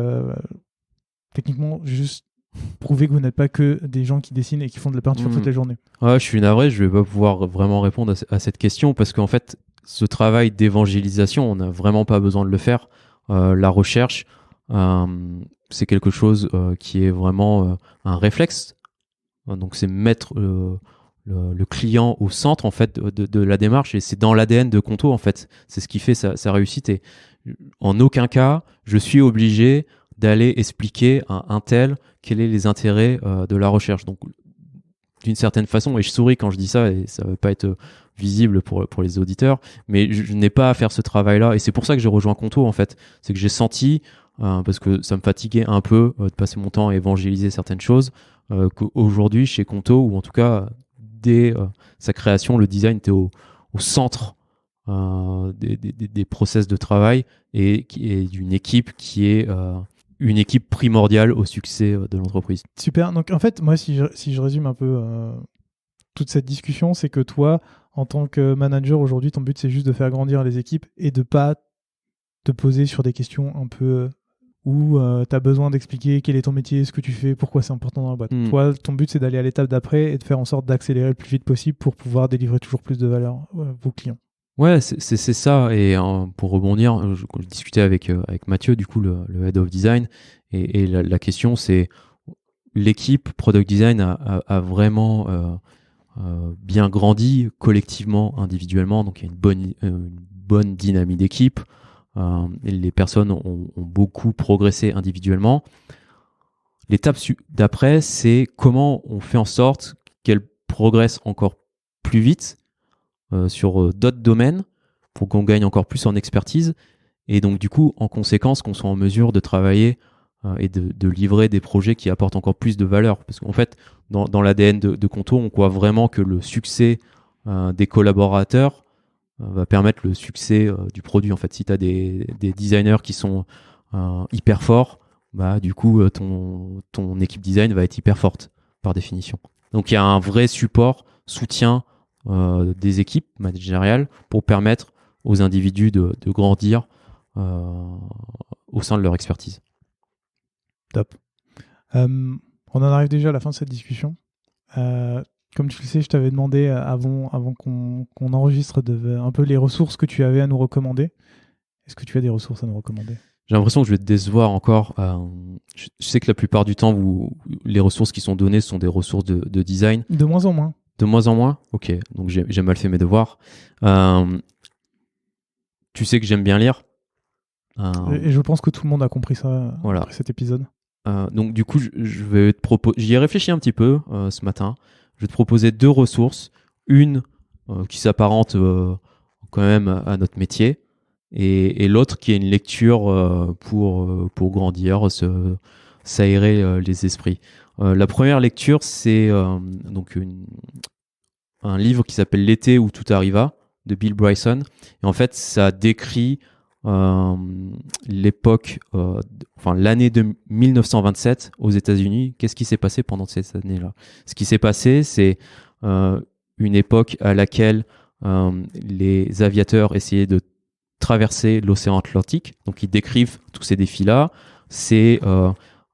techniquement juste prouver que vous n'êtes pas que des gens qui dessinent et qui font de la peinture toute la journée? Je suis navré, je vais pas pouvoir vraiment répondre à cette question, parce qu'en fait, ce travail d'évangélisation, on n'a vraiment pas besoin de le faire. La recherche, c'est quelque chose qui est vraiment un réflexe. Donc, c'est mettre le client au centre en fait de la démarche, et c'est dans l'ADN de Conto en fait. C'est ce qui fait sa réussite. Et en aucun cas, je suis obligé d'aller expliquer à un tel quels sont les intérêts de la recherche. Donc, d'une certaine façon, et je souris quand je dis ça, et ça ne va pas être visible pour les auditeurs, mais je n'ai pas à faire ce travail-là, et c'est pour ça que j'ai rejoint Conto en fait. C'est que j'ai senti, parce que ça me fatiguait un peu de passer mon temps à évangéliser certaines choses, qu'aujourd'hui chez Conto, ou en tout cas dès sa création, le design était au centre des process de travail, et d'une équipe qui est une équipe primordiale au succès de l'entreprise. Super. Donc en fait, moi, si je résume un peu toute cette discussion, c'est que toi, en tant que manager aujourd'hui, ton but c'est juste de faire grandir les équipes et de pas te poser sur des questions un peu où tu as besoin d'expliquer quel est ton métier, ce que tu fais, pourquoi c'est important dans la boîte. Toi, ton but c'est d'aller à l'étape d'après et de faire en sorte d'accélérer le plus vite possible pour pouvoir délivrer toujours plus de valeur à vos clients. Ouais, c'est ça. Et pour rebondir, je discutais avec Mathieu, du coup, le Head of Design, et la question, c'est l'équipe Product Design a vraiment bien grandi collectivement, individuellement. Donc, il y a une bonne dynamique d'équipe. Les personnes ont beaucoup progressé individuellement. L'étape d'après, c'est comment on fait en sorte qu'elles progressent encore plus vite sur d'autres domaines pour qu'on gagne encore plus en expertise. Et donc, du coup, en conséquence, qu'on soit en mesure de travailler et de livrer des projets qui apportent encore plus de valeur. Parce qu'en fait, dans l'ADN de Conto, on croit vraiment que le succès des collaborateurs va permettre le succès du produit. En fait, si tu as des designers qui sont hyper forts, bah, du coup, ton équipe design va être hyper forte, par définition. Donc, il y a un vrai soutien des équipes managériales pour permettre aux individus de grandir au sein de leur expertise. Top. On en arrive déjà à la fin de cette discussion. Comme tu le sais, je t'avais demandé avant qu'on enregistre un peu les ressources que tu avais à nous recommander. Est-ce que tu as des ressources à nous recommander ? J'ai l'impression que je vais te décevoir encore. Je sais que la plupart du temps, les ressources qui sont données sont des ressources de design. De moins en moins. De moins en moins ? Ok, donc j'ai mal fait mes devoirs. Tu sais que j'aime bien lire. Et je pense que tout le monde a compris ça après cet épisode. Donc du coup, je vais te proposer. J'y ai réfléchi un petit peu ce matin. Je vais te proposer 2 ressources. Une qui s'apparente quand même à notre métier, et l'autre qui est une lecture pour grandir, s'aérer les esprits. La première lecture, c'est donc un livre qui s'appelle L'été où tout arriva de Bill Bryson. Et en fait, ça décrit l'époque, l'année de 1927 aux États-Unis. Qu'est-ce qui s'est passé pendant cette année-là ? Ce qui s'est passé, c'est une époque à laquelle les aviateurs essayaient de traverser l'océan Atlantique. Donc, ils décrivent tous ces défis-là. C'est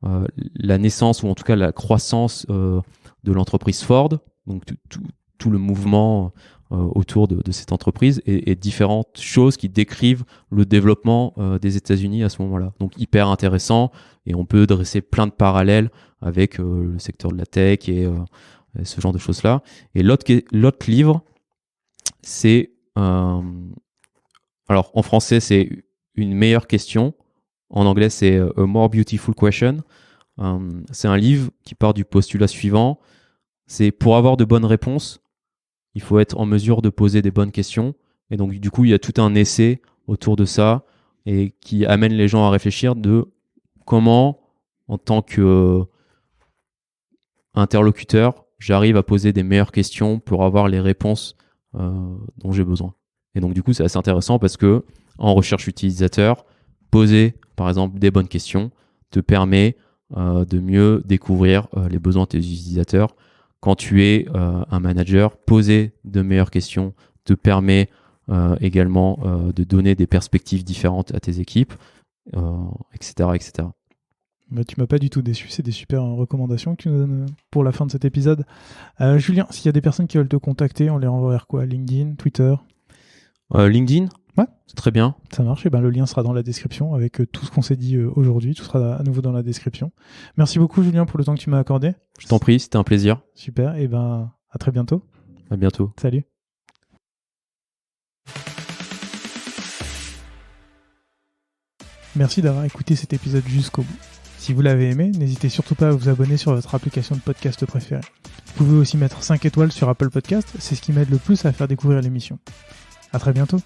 la naissance, ou en tout cas la croissance de l'entreprise Ford. Donc, tout le mouvement autour de cette entreprise et différentes choses qui décrivent le développement des États-Unis à ce moment-là. Donc hyper intéressant, et on peut dresser plein de parallèles avec le secteur de la tech et ce genre de choses-là. Et l'autre livre, c'est alors en français c'est Une meilleure question, en anglais c'est A More Beautiful Question. C'est un livre qui part du postulat suivant: c'est pour avoir de bonnes réponses, il faut être en mesure de poser des bonnes questions. Et donc, du coup, il y a tout un essai autour de ça et qui amène les gens à réfléchir de comment, en tant qu'interlocuteur, j'arrive à poser des meilleures questions pour avoir les réponses dont j'ai besoin. Et donc, du coup, c'est assez intéressant parce que en recherche utilisateur, poser, par exemple, des bonnes questions te permet de mieux découvrir les besoins de tes utilisateurs. Quand tu es un manager, poser de meilleures questions te permet également de donner des perspectives différentes à tes équipes, etc., etc. Bah, tu m'as pas du tout déçu, c'est des super recommandations que tu nous donnes pour la fin de cet épisode. Julien, s'il y a des personnes qui veulent te contacter, on les renvoie vers quoi ? LinkedIn, Twitter ? LinkedIn ? Ouais. C'est très bien. Ça marche, et ben le lien sera dans la description avec tout ce qu'on s'est dit aujourd'hui, tout sera à nouveau dans la description. Merci beaucoup Julien pour le temps que tu m'as accordé. Je t'en prie, c'était un plaisir. Super, et ben à très bientôt. À bientôt. Salut. Merci d'avoir écouté cet épisode jusqu'au bout. Si vous l'avez aimé, n'hésitez surtout pas à vous abonner sur votre application de podcast préférée. Vous pouvez aussi mettre 5 étoiles sur Apple Podcast, c'est ce qui m'aide le plus à faire découvrir l'émission. À très bientôt.